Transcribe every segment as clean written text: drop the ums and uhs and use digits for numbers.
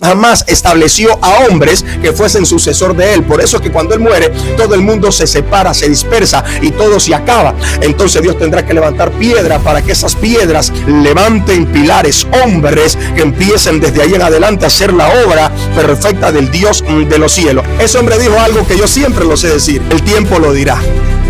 jamás estableció a hombres que fuesen sucesor de él. Por eso es que cuando él muere, todo el mundo se separa, se dispersa y todo se acaba. Entonces Dios tendrá que levantar piedra para que esas piedras levanten pilares, hombres que empiecen desde ahí en adelante a hacer la obra perfecta del Dios de los cielos. Ese hombre dijo algo que yo siempre lo sé decir: el tiempo lo dirá.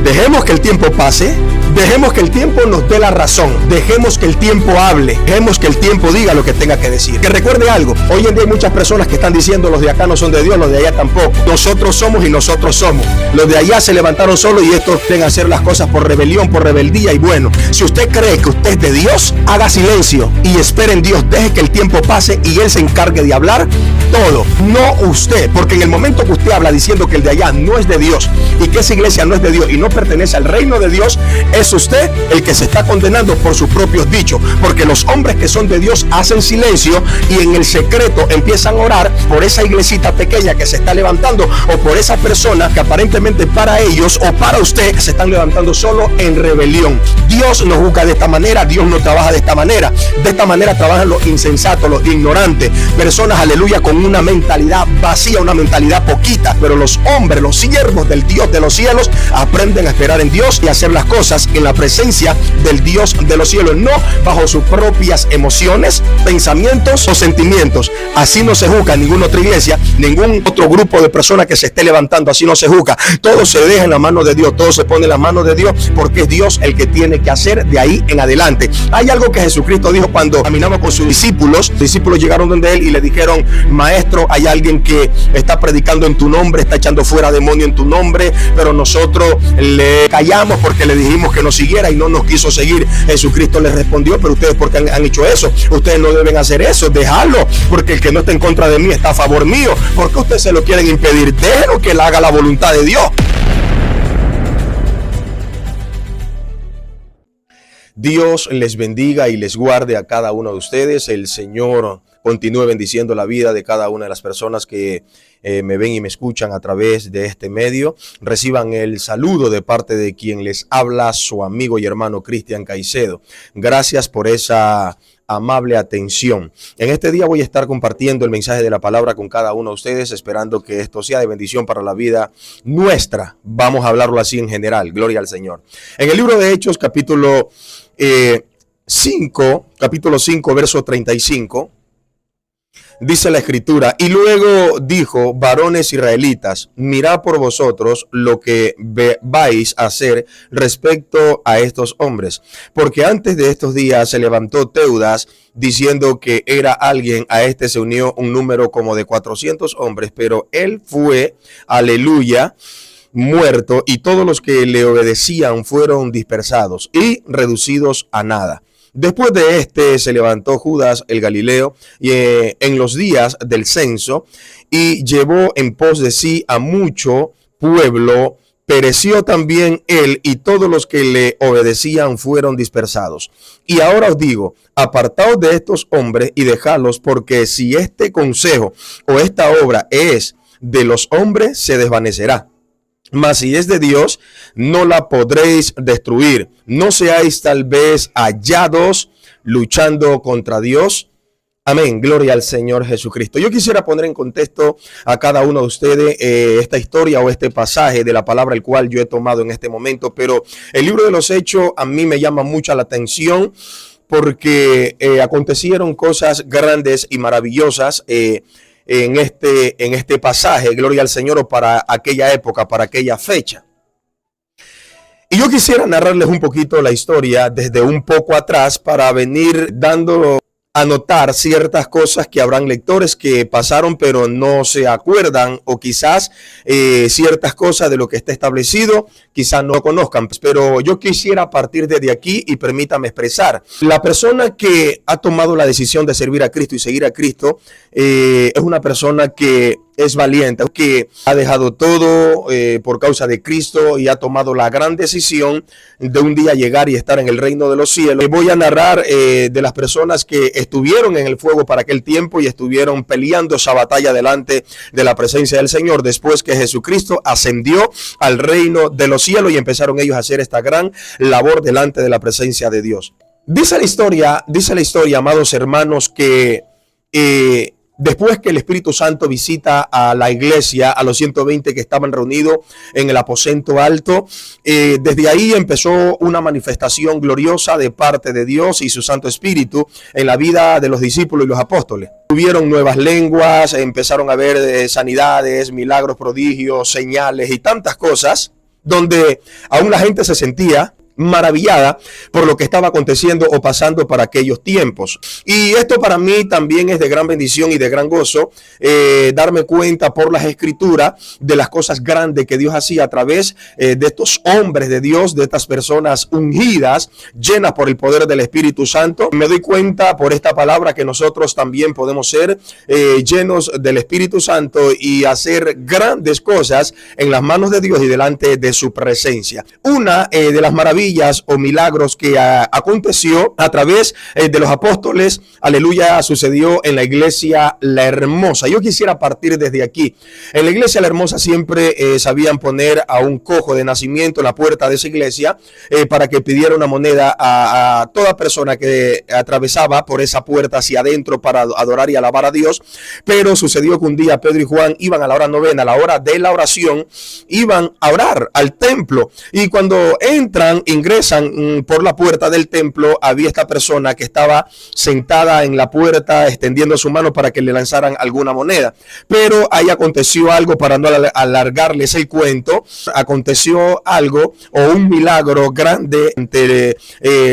Dejemos que el tiempo pase, dejemos que el tiempo nos dé la razón, dejemos que el tiempo hable, dejemos que el tiempo diga lo que tenga que decir. Que recuerde algo: hoy en día hay muchas personas que están diciendo los de acá no son de Dios, los de allá tampoco. Nosotros somos y nosotros somos. Los de allá se levantaron solos y estos quieren hacer las cosas por rebelión, por rebeldía. Y bueno, si usted cree que usted es de Dios, haga silencio y espere en Dios, deje que el tiempo pase y Él se encargue de hablar todo, no usted. Porque en el momento que usted habla diciendo que el de allá no es de Dios y que esa iglesia no es de Dios y no pertenece al reino de Dios, es usted el que se está condenando por sus propios dichos. Porque los hombres que son de Dios hacen silencio y en el secreto empiezan a orar por esa iglesita pequeña que se está levantando, o por esa persona que aparentemente para ellos o para usted se están levantando solo en rebelión. Dios no juzga de esta manera, Dios no trabaja de esta manera. De esta manera trabajan los insensatos, los ignorantes, personas, aleluya, con una mentalidad vacía, una mentalidad poquita. Pero los hombres, los siervos del Dios de los cielos, aprenden a esperar en Dios y a hacer las cosas en la presencia del Dios de los cielos, no bajo sus propias emociones, pensamientos o sentimientos. Así no se juzga en ninguna otra iglesia, ningún otro grupo de personas que se esté levantando, así no se juzga. Todo se deja en la mano de Dios, todo se pone en la mano de Dios, porque es Dios el que tiene que hacer de ahí en adelante. Hay algo que Jesucristo dijo cuando caminaba con sus discípulos. Los discípulos llegaron donde él y le dijeron: maestro, hay alguien que está predicando en tu nombre, está echando fuera demonio en tu nombre, pero nosotros le callamos porque le dijimos que nos siguiera y no nos quiso seguir. Jesucristo les respondió: pero ustedes, ¿por qué han hecho eso? Ustedes no deben hacer eso, dejarlo, porque el que no está en contra de mí está a favor mío. ¿Por qué ustedes se lo quieren impedir? Déjenlo que él haga la voluntad de Dios. Dios les bendiga y les guarde a cada uno de ustedes. El Señor continúe bendiciendo la vida de cada una de las personas que me ven y me escuchan a través de este medio. Reciban el saludo de parte de quien les habla, su amigo y hermano Cristian Caicedo. Gracias por esa amable atención. En este día voy a estar compartiendo el mensaje de la palabra con cada uno de ustedes, esperando que esto sea de bendición para la vida nuestra. Vamos a hablarlo así en general. Gloria al Señor. En el libro de Hechos, capítulo 5, verso 35, dice la escritura: y luego dijo: varones israelitas, mirad por vosotros lo que vais a hacer respecto a estos hombres, porque antes de estos días se levantó Teudas diciendo que era alguien. A este se unió un número como de 400 hombres, pero él fue, aleluya, muerto, y todos los que le obedecían fueron dispersados y reducidos a nada. Después de este se levantó Judas el Galileo en los días del censo y llevó en pos de sí a mucho pueblo. Pereció también él y todos los que le obedecían fueron dispersados. Y ahora os digo: apartaos de estos hombres y dejadlos, porque si este consejo o esta obra es de los hombres, se desvanecerá. Mas si es de Dios, no la podréis destruir. No seáis tal vez hallados luchando contra Dios. Amén. Gloria al Señor Jesucristo. Yo quisiera poner en contexto a cada uno de ustedes esta historia o este pasaje de la palabra, el cual yo he tomado en este momento. Pero el libro de los Hechos a mí me llama mucho la atención, porque acontecieron cosas grandes y maravillosas en este pasaje, gloria al Señor, para aquella época, para aquella fecha. Y yo quisiera narrarles un poquito la historia desde un poco atrás, para venir dando a notar ciertas cosas que habrán lectores que pasaron pero no se acuerdan, o quizás ciertas cosas de lo que está establecido quizás no conozcan. Pero yo quisiera partir desde aquí y permítame expresar: la persona que ha tomado la decisión de servir a Cristo y seguir a Cristo es una persona que es valiente, que ha dejado todo por causa de Cristo y ha tomado la gran decisión de un día llegar y estar en el reino de los cielos. Voy a narrar de las personas que estuvieron en el fuego para aquel tiempo y estuvieron peleando esa batalla delante de la presencia del Señor, después que Jesucristo ascendió al reino de los cielos y empezaron ellos a hacer esta gran labor delante de la presencia de Dios. Dice la historia, amados hermanos, que Después que el Espíritu Santo visita a la iglesia, a los 120 que estaban reunidos en el aposento alto, desde ahí empezó una manifestación gloriosa de parte de Dios y su Santo Espíritu en la vida de los discípulos y los apóstoles. Tuvieron nuevas lenguas, empezaron a ver sanidades, milagros, prodigios, señales y tantas cosas, donde aún la gente se sentía maravillada por lo que estaba aconteciendo o pasando para aquellos tiempos. Y esto para mí también es de gran bendición y de gran gozo, darme cuenta por las escrituras de las cosas grandes que Dios hacía a través de estos hombres de Dios, de estas personas ungidas, llenas por el poder del Espíritu Santo. Me doy cuenta por esta palabra que nosotros también podemos ser llenos del Espíritu Santo y hacer grandes cosas en las manos de Dios y delante de su presencia. Una de las maravillas o milagros que aconteció a través de los apóstoles, aleluya, sucedió en la iglesia La Hermosa. Yo quisiera partir desde aquí. En la iglesia La Hermosa siempre sabían poner a un cojo de nacimiento en la puerta de esa iglesia para que pidiera una moneda a toda persona que atravesaba por esa puerta hacia adentro para adorar y alabar a Dios. Pero sucedió que un día Pedro y Juan iban a la hora novena, a la hora de la oración, iban a orar al templo, y cuando ingresan por la puerta del templo, había esta persona que estaba sentada en la puerta extendiendo su mano para que le lanzaran alguna moneda. Pero ahí aconteció algo, para no alargarles el cuento, aconteció algo o un milagro grande entre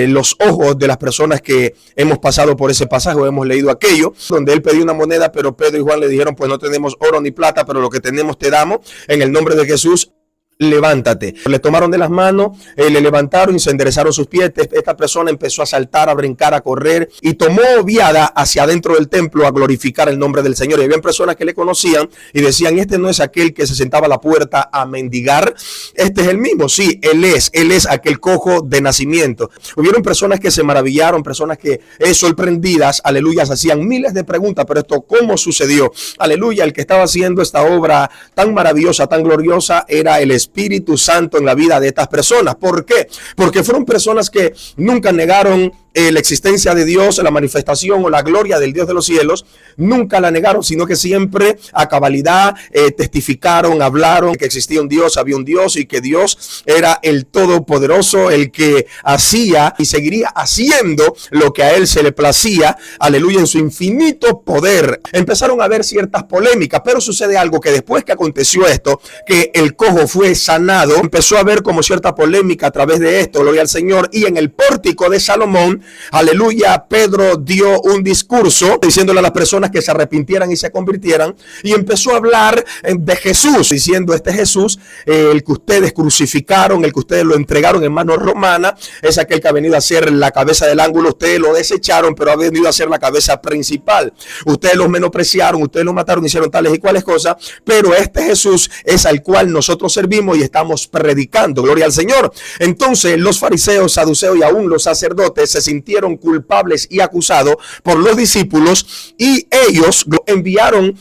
los ojos de las personas que hemos pasado por ese pasaje o hemos leído aquello, donde él pidió una moneda, pero Pedro y Juan le dijeron: pues no tenemos oro ni plata, pero lo que tenemos te damos, en el nombre de Jesús, levántate. Le tomaron de las manos, le levantaron y se enderezaron sus pies. Esta persona empezó a saltar, a brincar, a correr y tomó viada hacia adentro del templo a glorificar el nombre del Señor. Y había personas que le conocían y decían: este no es aquel que se sentaba a la puerta a mendigar, este es el mismo. Sí, él es aquel cojo de nacimiento. Hubieron personas que se maravillaron, personas que sorprendidas, aleluya, hacían miles de preguntas: pero esto, ¿cómo sucedió? Aleluya, el que estaba haciendo esta obra tan maravillosa, tan gloriosa, era el Espíritu Santo en la vida de estas personas. ¿Por qué? Porque fueron personas que nunca negaron la existencia de Dios, la manifestación o la gloria del Dios de los cielos, nunca la negaron, sino que siempre a cabalidad testificaron, hablaron que existía un Dios, había un Dios y que Dios era el Todopoderoso, el que hacía y seguiría haciendo lo que a él se le placía, aleluya, en su infinito poder. Empezaron a haber ciertas polémicas, pero sucede algo, que después que aconteció esto, que el cojo fue sanado, empezó a haber como cierta polémica a través de esto, gloria al Señor, y en el pórtico de Salomón, aleluya, Pedro dio un discurso diciéndole a las personas que se arrepintieran y se convirtieran, y empezó a hablar de Jesús, diciendo: este Jesús, el que ustedes crucificaron, el que ustedes lo entregaron en manos romanas, es aquel que ha venido a ser la cabeza del ángulo. Ustedes lo desecharon, pero ha venido a ser la cabeza principal. Ustedes los menospreciaron, ustedes lo mataron, hicieron tales y cuales cosas, pero este Jesús es al cual nosotros servimos y estamos predicando, gloria al Señor. Entonces los fariseos, saduceos y aún los sacerdotes se sintieron culpables y acusados por los discípulos, y ellos lo enviaron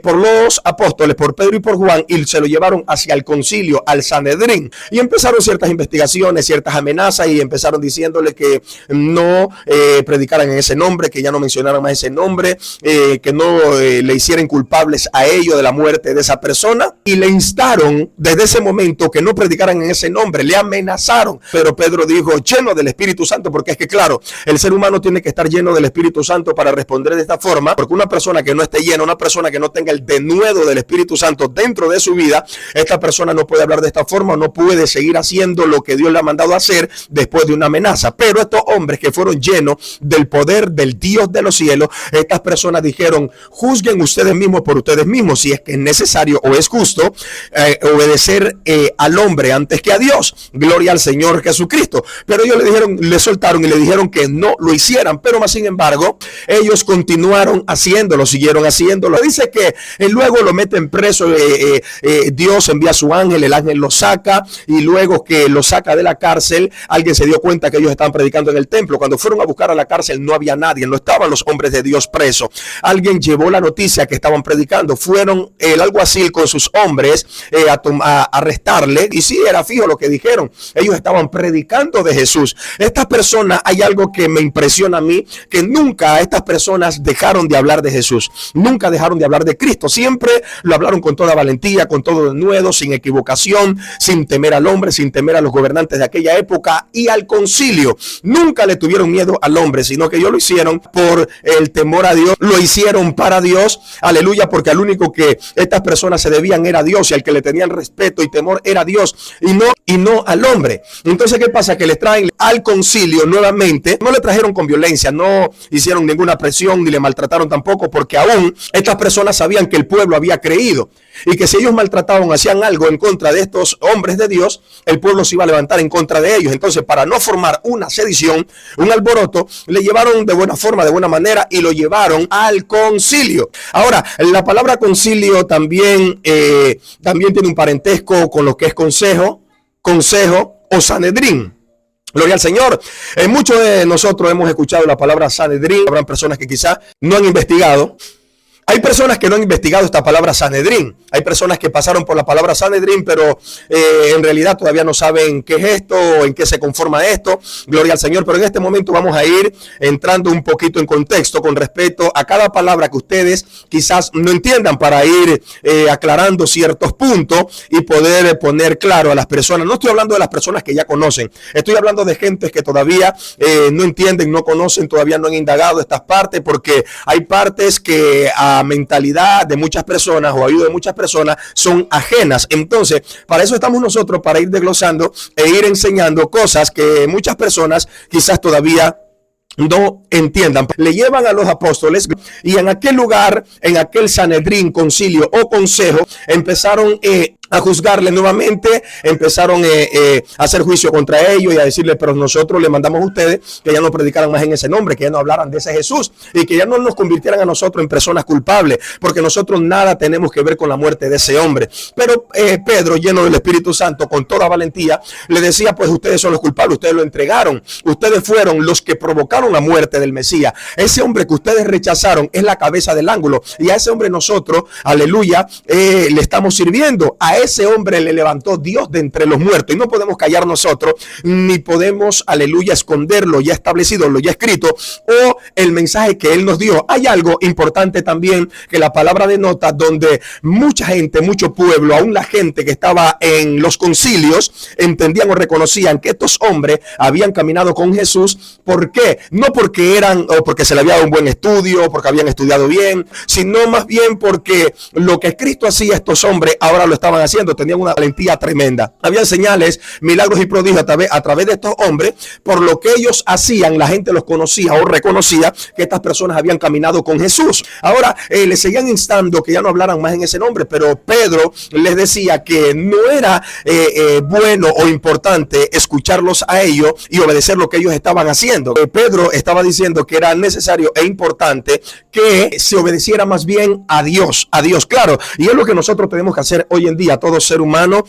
por los apóstoles, por Pedro y por Juan, y se lo llevaron hacia el concilio, al Sanedrín, y empezaron ciertas investigaciones, ciertas amenazas, y empezaron diciéndole que no predicaran en ese nombre, que ya no mencionaran más ese nombre, que no le hicieran culpables a ellos de la muerte de esa persona, y le instaron desde ese momento que no predicaran en ese nombre, le amenazaron. Pero Pedro dijo, lleno del Espíritu Santo, porque es que claro, el ser humano tiene que estar lleno del Espíritu Santo para responder de esta forma, porque una persona que no esté llena, una persona que no tenga el denuedo del Espíritu Santo dentro de su vida, esta persona no puede hablar de esta forma, no puede seguir haciendo lo que Dios le ha mandado a hacer después de una amenaza. Pero estos hombres que fueron llenos del poder del Dios de los cielos, estas personas dijeron: juzguen ustedes mismos por ustedes mismos, si es que es necesario o es justo obedecer al hombre antes que a Dios. Gloria al Señor Jesucristo. Pero ellos le soltaron y le dijeron que no lo hicieran, pero más sin embargo ellos continuaron haciéndolo, siguieron haciéndolo. Dice que luego lo meten preso, Dios envía a su ángel, el ángel lo saca, y luego que lo saca de la cárcel, alguien se dio cuenta que ellos estaban predicando en el templo. Cuando fueron a buscar a la cárcel no había nadie, no estaban los hombres de Dios presos. Alguien llevó la noticia que estaban predicando, fueron el alguacil con sus hombres a arrestarle, y sí, era fijo lo que dijeron, ellos estaban predicando de Jesús. Estas personas, hay algo que me impresiona a mí, que nunca estas personas dejaron de hablar de Jesús, nunca dejaron de hablar de Cristo, siempre lo hablaron con toda valentía, con todo denuedo, sin equivocación, sin temer al hombre, sin temer a los gobernantes de aquella época y al concilio. Nunca le tuvieron miedo al hombre, sino que ellos lo hicieron por el temor a Dios, lo hicieron para Dios, aleluya, porque al único que estas personas se debían era a Dios, y al que le tenían respeto y temor era Dios y no al hombre. Entonces, ¿qué pasa? Que les traen al concilio nuevamente, no le trajeron con violencia, no hicieron ninguna presión ni le maltrataron tampoco, porque aún estas personas sabían que el pueblo había creído y que si ellos maltrataban, hacían algo en contra de estos hombres de Dios, el pueblo se iba a levantar en contra de ellos. Entonces, para no formar una sedición, un alboroto, le llevaron de buena forma, de buena manera, y lo llevaron al concilio. Ahora, la palabra concilio también tiene un parentesco con lo que es consejo o Sanedrín. Gloria al Señor. Muchos de nosotros hemos escuchado la palabra Sanedrín. Habrán personas que quizás no han investigado. Hay personas que no han investigado esta palabra Sanedrín. Hay personas que pasaron por la palabra Sanedrín, pero en realidad todavía no saben qué es esto o en qué se conforma esto. Gloria al Señor. Pero en este momento vamos a ir entrando un poquito en contexto con respecto a cada palabra que ustedes quizás no entiendan, para ir aclarando ciertos puntos y poder poner claro a las personas. No estoy hablando de las personas que ya conocen. Estoy hablando de gentes que todavía no entienden, no conocen, todavía no han indagado estas partes, porque hay partes que mentalidad de muchas personas o oído de muchas personas son ajenas. Entonces, para eso estamos nosotros, para ir desglosando e ir enseñando cosas que muchas personas quizás todavía no entiendan. Le llevan a los apóstoles y en aquel lugar, en aquel Sanedrín, concilio o consejo, empezaron a juzgarle nuevamente, empezaron a hacer juicio contra ellos y a decirle, pero nosotros le mandamos a ustedes que ya no predicaran más en ese nombre, que ya no hablaran de ese Jesús y que ya no nos convirtieran a nosotros en personas culpables, porque nosotros nada tenemos que ver con la muerte de ese hombre. Pero Pedro, lleno del Espíritu Santo, con toda valentía, le decía, pues ustedes son los culpables, ustedes lo entregaron, ustedes fueron los que provocaron la muerte del Mesías. Ese hombre que ustedes rechazaron es la cabeza del ángulo, y a ese hombre nosotros, aleluya, le estamos sirviendo. A ese hombre le levantó Dios de entre los muertos, y no podemos callar nosotros, ni podemos, aleluya, esconderlo ya establecido, lo ya escrito, o el mensaje que él nos dio. Hay algo importante también que la palabra denota, donde mucha gente, mucho pueblo, aún la gente que estaba en los concilios, entendían o reconocían que estos hombres habían caminado con Jesús. ¿Por qué? No porque eran, o porque se le había dado un buen estudio, porque habían estudiado bien, sino más bien porque lo que Cristo hacía, estos hombres ahora lo estaban haciendo, tenían una valentía tremenda. Habían señales, milagros y prodigios a través de estos hombres. Por lo que ellos hacían, la gente los conocía o reconocía que estas personas habían caminado con Jesús. Ahora les seguían instando que ya no hablaran más en ese nombre, pero Pedro les decía que no era bueno o importante escucharlos a ellos y obedecer lo que ellos estaban haciendo. Pedro estaba diciendo que era necesario e importante que se obedeciera más bien a Dios, claro, y es lo que nosotros tenemos que hacer hoy en día. Todo ser humano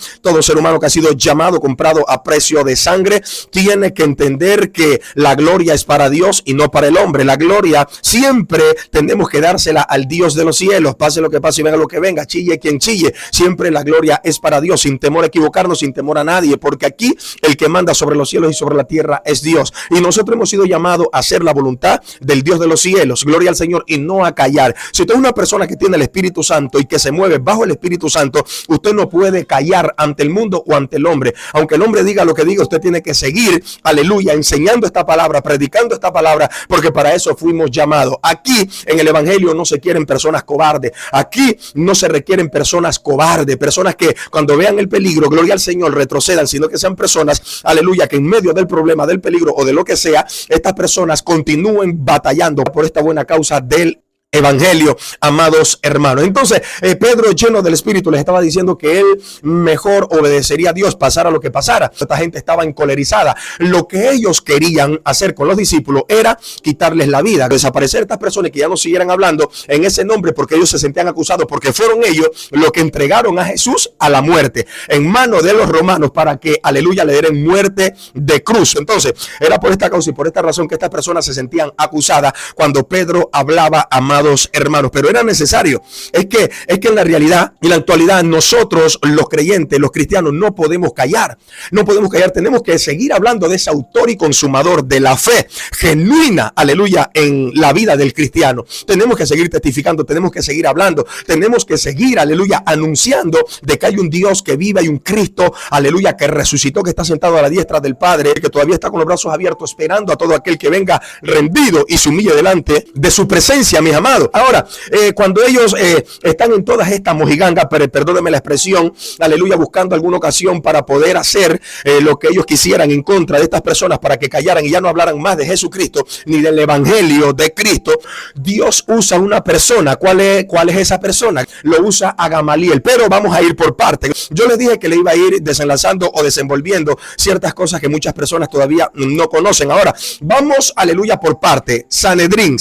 que ha sido llamado, comprado a precio de sangre, tiene que entender que la gloria es para Dios y no para el hombre. La gloria siempre tenemos que dársela al Dios de los cielos, pase lo que pase y venga lo que venga, chille quien chille, siempre la gloria es para Dios, sin temor a equivocarnos, sin temor a nadie, porque aquí el que manda sobre los cielos y sobre la tierra es Dios, y nosotros hemos sido llamados a hacer la voluntad del Dios de los cielos, gloria al Señor, y no a callar. Si usted es una persona que tiene el Espíritu Santo y que se mueve bajo el Espíritu Santo, usted no puede callar ante el mundo o ante el hombre. Aunque el hombre diga lo que diga, usted tiene que seguir, aleluya, enseñando esta palabra, predicando esta palabra, porque para eso fuimos llamados. Aquí en el Evangelio no se quieren personas cobardes. Aquí no se requieren personas cobardes, personas que cuando vean el peligro, gloria al Señor, retrocedan, sino que sean personas, aleluya, que en medio del problema, del peligro o de lo que sea, estas personas continúen batallando por esta buena causa del Evangelio, amados hermanos. Entonces Pedro, lleno del Espíritu, les estaba diciendo que él mejor obedecería a Dios, pasara lo que pasara. Esta gente estaba encolerizada. Lo que ellos querían hacer con los discípulos era quitarles la vida, desaparecer estas personas, que ya no siguieran hablando en ese nombre, porque ellos se sentían acusados, porque fueron ellos los que entregaron a Jesús a la muerte en manos de los romanos, para que, aleluya, le dieran muerte de cruz. Entonces era por esta causa y por esta razón que estas personas se sentían acusadas cuando Pedro hablaba, amados amados hermanos, pero era necesario. Es que en la realidad y la actualidad nosotros los creyentes, los cristianos, no podemos callar. No podemos callar, tenemos que seguir hablando de ese autor y consumador de la fe genuina, aleluya, en la vida del cristiano. Tenemos que seguir testificando, tenemos que seguir hablando, tenemos que seguir, aleluya, anunciando de que hay un Dios que vive y un Cristo, aleluya, que resucitó, que está sentado a la diestra del Padre, que todavía está con los brazos abiertos esperando a todo aquel que venga rendido y se humille delante de su presencia, mis amados. Ahora, cuando ellos están en todas estas mojigangas, pero perdónenme la expresión, aleluya, buscando alguna ocasión para poder hacer lo que ellos quisieran en contra de estas personas, para que callaran y ya no hablaran más de Jesucristo ni del evangelio de Cristo, Dios usa una persona. ¿Cuál es esa persona? Lo usa a Gamaliel, pero vamos a ir por partes. Yo les dije que le iba a ir desenlazando o desenvolviendo ciertas cosas que muchas personas todavía no conocen. Ahora, vamos, aleluya, por parte. Sanedrín.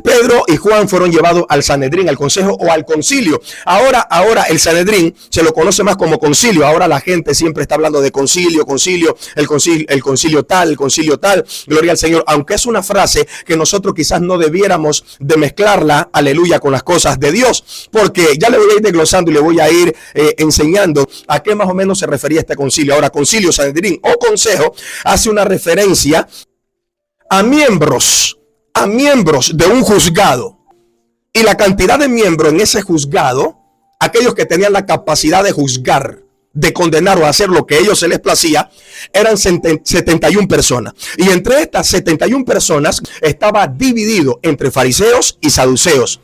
Pedro y Juan fueron llevados al Sanedrín, al consejo o al concilio. Ahora el Sanedrín se lo conoce más como concilio. Ahora la gente siempre está hablando de concilio, el concilio tal, gloria al Señor. Aunque es una frase que nosotros quizás no debiéramos de mezclarla, aleluya, con las cosas de Dios. Porque ya le voy a ir desglosando y le voy a ir enseñando a qué más o menos se refería este concilio. Ahora, concilio, Sanedrín o consejo hace una referencia a miembros de un juzgado, y la cantidad de miembros en ese juzgado, aquellos que tenían la capacidad de juzgar, de condenar o hacer lo que a ellos se les placía, eran 71 personas. Y entre estas 71 personas estaba dividido entre fariseos y saduceos.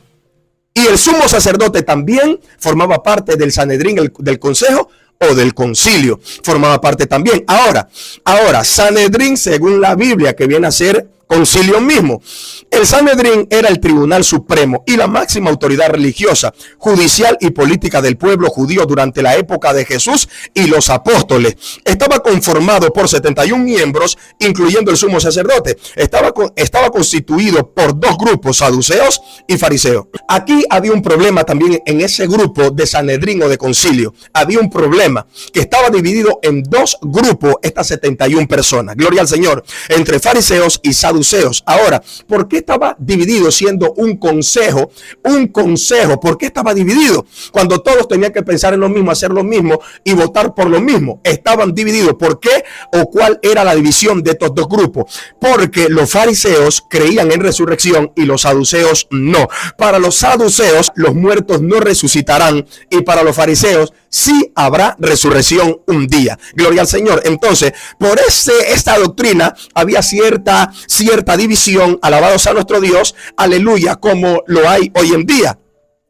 Y el sumo sacerdote también formaba parte del Sanedrín, del consejo o del concilio, formaba parte también. Ahora, Sanedrín, según la Biblia, que viene a ser concilio mismo. El Sanedrín era el tribunal supremo y la máxima autoridad religiosa, judicial y política del pueblo judío durante la época de Jesús y los apóstoles. Estaba conformado por 71 miembros, incluyendo el sumo sacerdote. Estaba constituido por dos grupos, saduceos y fariseos. Aquí había un problema también en ese grupo de Sanedrín o de concilio. Había un problema que estaba dividido en dos grupos, estas 71 personas. Gloria al Señor, entre fariseos y saduceos. Ahora, ¿por qué estaba dividido siendo un consejo? ¿Por qué estaba dividido? Cuando todos tenían que pensar en lo mismo, hacer lo mismo y votar por lo mismo. Estaban divididos. ¿Por qué o cuál era la división de estos dos grupos? Porque los fariseos creían en resurrección y los saduceos no. Para los saduceos, los muertos no resucitarán, y para los fariseos sí habrá resurrección un día. Gloria al Señor. Entonces, por esta doctrina había cierta división, alabados a nuestro Dios, aleluya, como lo hay hoy en día.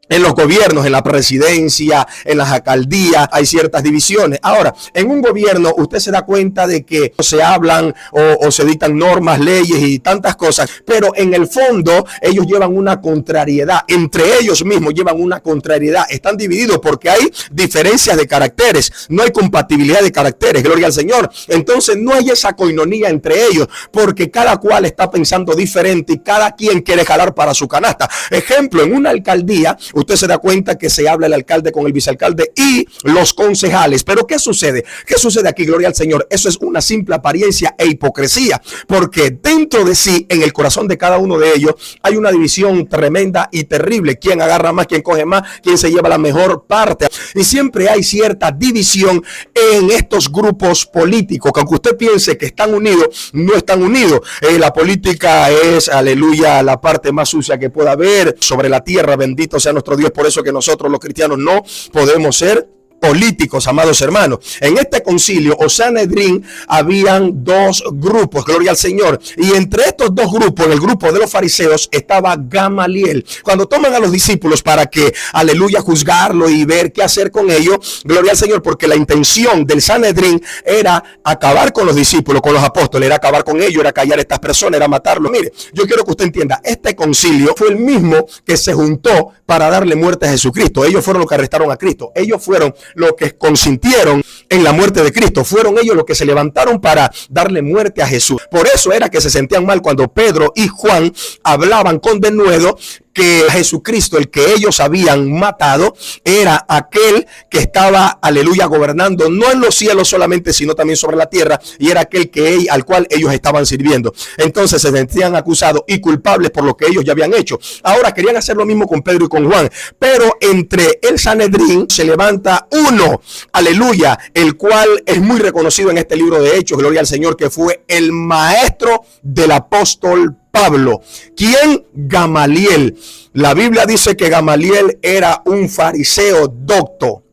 En los gobiernos, en la presidencia, en las alcaldías, hay ciertas divisiones. Ahora, en un gobierno usted se da cuenta de que se hablan o se dictan normas, leyes y tantas cosas, pero en el fondo ellos llevan una contrariedad. Entre ellos mismos llevan una contrariedad. Están divididos porque hay diferencias de caracteres. No hay compatibilidad de caracteres. Gloria al Señor. Entonces no hay esa coinonía entre ellos porque cada cual está pensando diferente y cada quien quiere jalar para su canasta. Ejemplo, en una alcaldía, usted se da cuenta que se habla el alcalde con el vicealcalde y los concejales. Pero ¿qué sucede? ¿Qué sucede aquí? Gloria al Señor. Eso es una simple apariencia e hipocresía, porque dentro de sí, en el corazón de cada uno de ellos, hay una división tremenda y terrible. ¿Quién agarra más? ¿Quién coge más? ¿Quién se lleva la mejor parte? Y siempre hay cierta división en estos grupos políticos, que aunque usted piense que están unidos, no están unidos. La política es, aleluya, la parte más sucia que pueda haber sobre la tierra. Bendito sea nuestro Dios. Por eso que nosotros los cristianos no podemos ser políticos, amados hermanos. En este concilio o Sanedrín habían dos grupos, gloria al Señor, y entre estos dos grupos, en el grupo de los fariseos, estaba Gamaliel. Cuando toman a los discípulos para que, aleluya, juzgarlo y ver qué hacer con ellos, gloria al Señor, porque la intención del Sanedrín era acabar con los discípulos, con los apóstoles, era acabar con ellos, era callar a estas personas, era matarlos. Mire, yo quiero que usted entienda, este concilio fue el mismo que se juntó para darle muerte a Jesucristo. Ellos fueron los que arrestaron a Cristo. Ellos fueron los que consintieron en la muerte de Cristo. Fueron ellos los que se levantaron para darle muerte a Jesús. Por eso era que se sentían mal cuando Pedro y Juan hablaban con denuedo que Jesucristo, el que ellos habían matado, era aquel que estaba, aleluya, gobernando no en los cielos solamente, sino también sobre la tierra, y era aquel al cual ellos estaban sirviendo. Entonces se sentían acusados y culpables por lo que ellos ya habían hecho. Ahora querían hacer lo mismo con Pedro y con Juan, pero entre el Sanedrín se levanta uno, aleluya, el cual es muy reconocido en este libro de Hechos, gloria al Señor, que fue el maestro del apóstol Pablo. ¿Quién? Gamaliel. La Biblia dice que Gamaliel era un fariseo docto,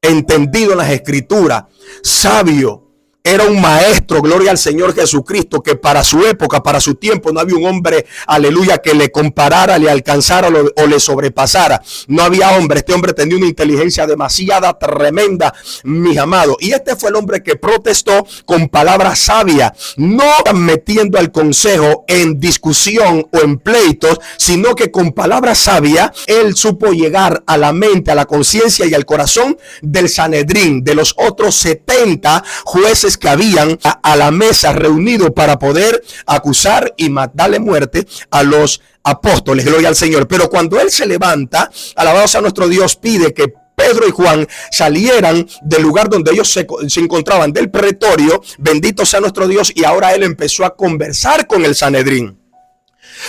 entendido en las escrituras, sabio. Era un maestro, gloria al Señor Jesucristo, que para su época, para su tiempo, no había un hombre, aleluya, que le comparara, le alcanzara o le sobrepasara. No había hombre. Este hombre tenía una inteligencia demasiada tremenda, mis amados. Y este fue el hombre que protestó con palabras sabias, no metiendo al consejo en discusión o en pleitos, sino que con palabras sabias, él supo llegar a la mente, a la conciencia y al corazón del Sanedrín, de los otros 70 jueces que habían a la mesa reunidos para poder acusar y darle muerte a los apóstoles, gloria al Señor. Pero cuando él se levanta, alabado sea nuestro Dios, pide que Pedro y Juan salieran del lugar donde ellos se encontraban, del pretorio, bendito sea nuestro Dios, y ahora él empezó a conversar con el Sanedrín.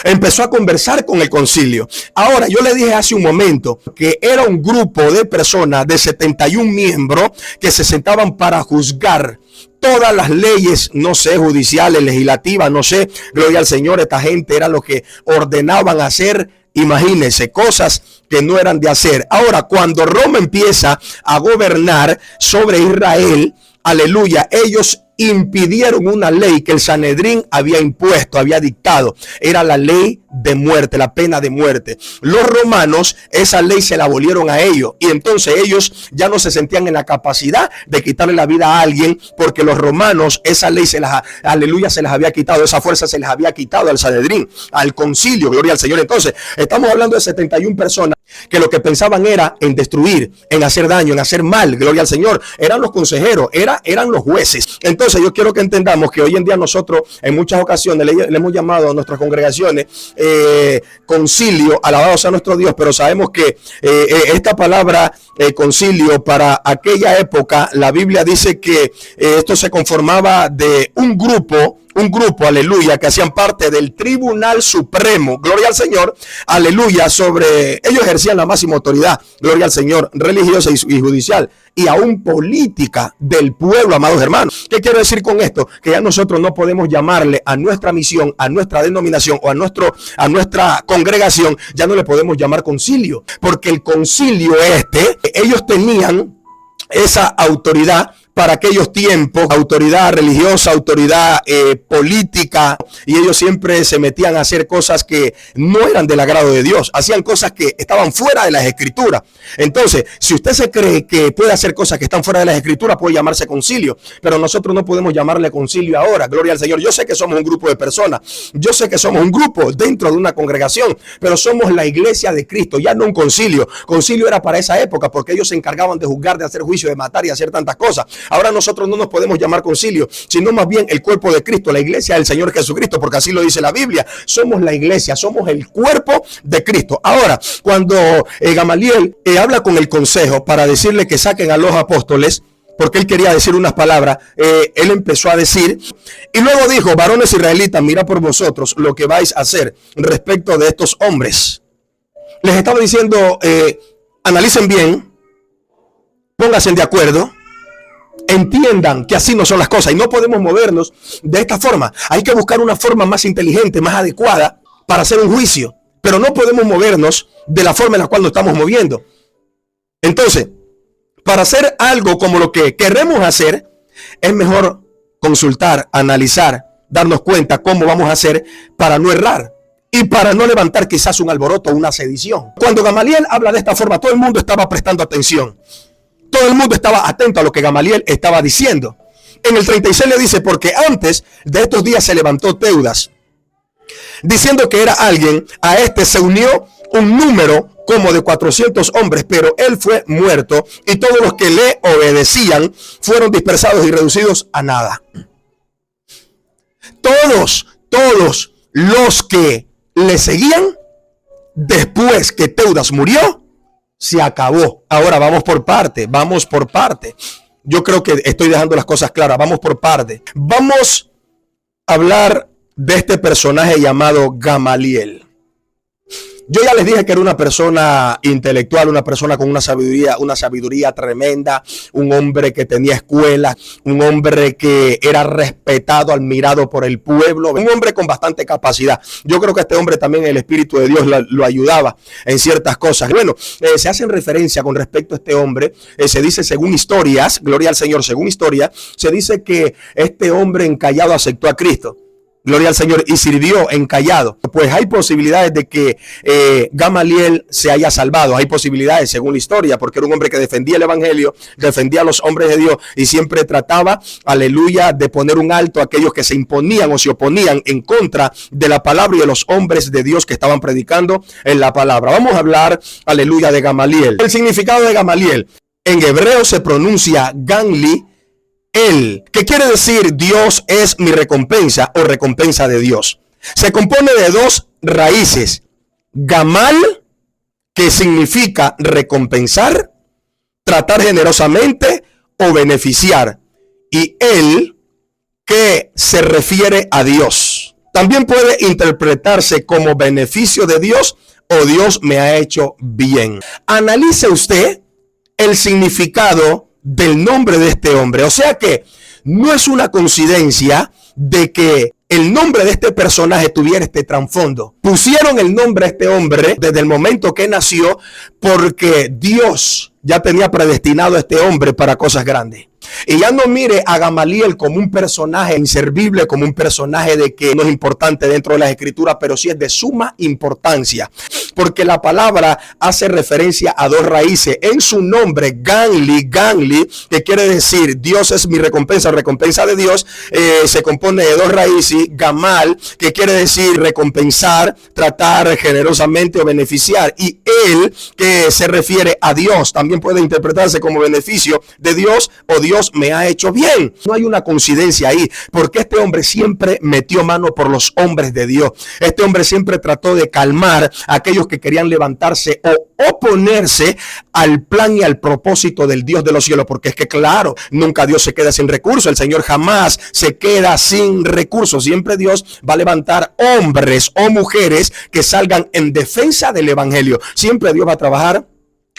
Empezó a conversar con el concilio. Ahora, yo le dije hace un momento que era un grupo de personas de 71 miembros que se sentaban para juzgar todas las leyes, no sé, judiciales, legislativas, no sé, gloria al Señor. Esta gente era lo que ordenaban hacer, imagínense, cosas que no eran de hacer. Ahora, cuando Roma empieza a gobernar sobre Israel, aleluya, ellos impidieron una ley que el Sanedrín había impuesto, había dictado. Era la ley de muerte, la pena de muerte. Los romanos esa ley se la abolieron a ellos, y entonces ellos ya no se sentían en la capacidad de quitarle la vida a alguien, porque los romanos esa ley aleluya, se las había quitado, esa fuerza se les había quitado al Sanedrín, al concilio, gloria al Señor. Entonces estamos hablando de 71 personas que lo que pensaban era en destruir, en hacer daño, en hacer mal, gloria al Señor. Eran los consejeros, eran los jueces. Entonces yo quiero que entendamos que hoy en día nosotros en muchas ocasiones le hemos llamado a nuestras congregaciones concilio, alabado sea nuestro Dios, pero sabemos que esta palabra concilio para aquella época, la Biblia dice que esto se conformaba de un grupo, aleluya, que hacían parte del Tribunal Supremo, gloria al Señor, aleluya, sobre ellos ejercían la máxima autoridad, gloria al Señor, religiosa y judicial, y aún política del pueblo, amados hermanos. ¿Qué quiero decir con esto? Que ya nosotros no podemos llamarle a nuestra misión, a nuestra denominación o a nuestra congregación, ya no le podemos llamar concilio, porque el concilio ellos tenían esa autoridad para aquellos tiempos, autoridad religiosa, autoridad política, y ellos siempre se metían a hacer cosas que no eran del agrado de Dios, hacían cosas que estaban fuera de las escrituras. Entonces, si usted se cree que puede hacer cosas que están fuera de las escrituras, puede llamarse concilio, pero nosotros no podemos llamarle concilio ahora, gloria al Señor. Yo sé que somos un grupo de personas, yo sé que somos un grupo dentro de una congregación, pero somos la iglesia de Cristo, ya no un concilio. Concilio era para esa época, porque ellos se encargaban de juzgar, de hacer juicio, de matar y hacer tantas cosas. Ahora nosotros no nos podemos llamar concilio, sino más bien el cuerpo de Cristo, la iglesia del Señor Jesucristo, porque así lo dice la Biblia. Somos la iglesia, somos el cuerpo de Cristo. Ahora, cuando Gamaliel habla con el consejo para decirle que saquen a los apóstoles, porque él quería decir unas palabras, él empezó a decir, y luego dijo: varones israelitas, mira por vosotros lo que vais a hacer respecto de estos hombres. Les estaba diciendo, analicen bien, pónganse de acuerdo, entiendan que así no son las cosas y no podemos movernos de esta forma. Hay que buscar una forma más inteligente, más adecuada para hacer un juicio, pero no podemos movernos de la forma en la cual nos estamos moviendo. Entonces, para hacer algo como lo que queremos hacer, es mejor consultar, analizar, darnos cuenta cómo vamos a hacer para no errar y para no levantar quizás un alboroto o una sedición. Cuando Gamaliel habla de esta forma, todo el mundo estaba prestando atención. Todo el mundo estaba atento a lo que Gamaliel estaba diciendo. En el 36 le dice: porque antes de estos días se levantó Teudas, diciendo que era alguien, a este se unió un número como de 400 hombres, pero él fue muerto y todos los que le obedecían fueron dispersados y reducidos a nada. Todos los que le seguían después que Teudas murió, se acabó. Ahora vamos por parte, vamos por parte. Yo creo que estoy dejando las cosas claras, vamos por parte. Vamos a hablar de este personaje llamado Gamaliel. Yo ya les dije que era una persona intelectual, una persona con una sabiduría tremenda, un hombre que tenía escuela, un hombre que era respetado, admirado por el pueblo, un hombre con bastante capacidad. Yo creo que este hombre también el Espíritu de Dios lo ayudaba en ciertas cosas. Bueno, se hacen referencia con respecto a este hombre, se dice según historias, gloria al Señor, según historias, se dice que este hombre encallado aceptó a Cristo. Gloria al Señor, y sirvió encallado. Pues hay posibilidades de que Gamaliel se haya salvado. Hay posibilidades según la historia, porque era un hombre que defendía el evangelio, defendía a los hombres de Dios y siempre trataba, aleluya, de poner un alto a aquellos que se imponían o se oponían en contra de la palabra y de los hombres de Dios que estaban predicando en la palabra. Vamos a hablar, aleluya, de Gamaliel. El significado de Gamaliel en hebreo se pronuncia Ganli, él, que quiere decir Dios es mi recompensa o recompensa de Dios. Se compone de dos raíces. Gamal, que significa recompensar, tratar generosamente o beneficiar. Y él, que se refiere a Dios. También puede interpretarse como beneficio de Dios o Dios me ha hecho bien. Analice usted el significado del nombre de este hombre. O sea que no es una coincidencia de que el nombre de este personaje tuviera este trasfondo. Pusieron el nombre a este hombre desde el momento que nació porque Dios ya tenía predestinado a este hombre para cosas grandes. Y ya no mire a Gamaliel como un personaje inservible, como un personaje de que no es importante dentro de las escrituras, pero sí es de suma importancia. Porque la palabra hace referencia a dos raíces. En su nombre, Ganli, que quiere decir Dios es mi recompensa, recompensa de Dios, se compone de dos raíces. Gamal, que quiere decir recompensar, tratar generosamente o beneficiar. Y él, que se refiere a Dios, también puede interpretarse como beneficio de Dios o Dios me ha hecho bien. No hay una coincidencia ahí, porque este hombre siempre metió mano por los hombres de Dios. Este hombre siempre trató de calmar a aquellos que querían levantarse o oponerse al plan y al propósito del Dios de los cielos, porque es que claro, nunca Dios se queda sin recursos. El Señor jamás se queda sin recursos. Siempre Dios va a levantar hombres o mujeres que salgan en defensa del evangelio. Siempre Dios va a trabajar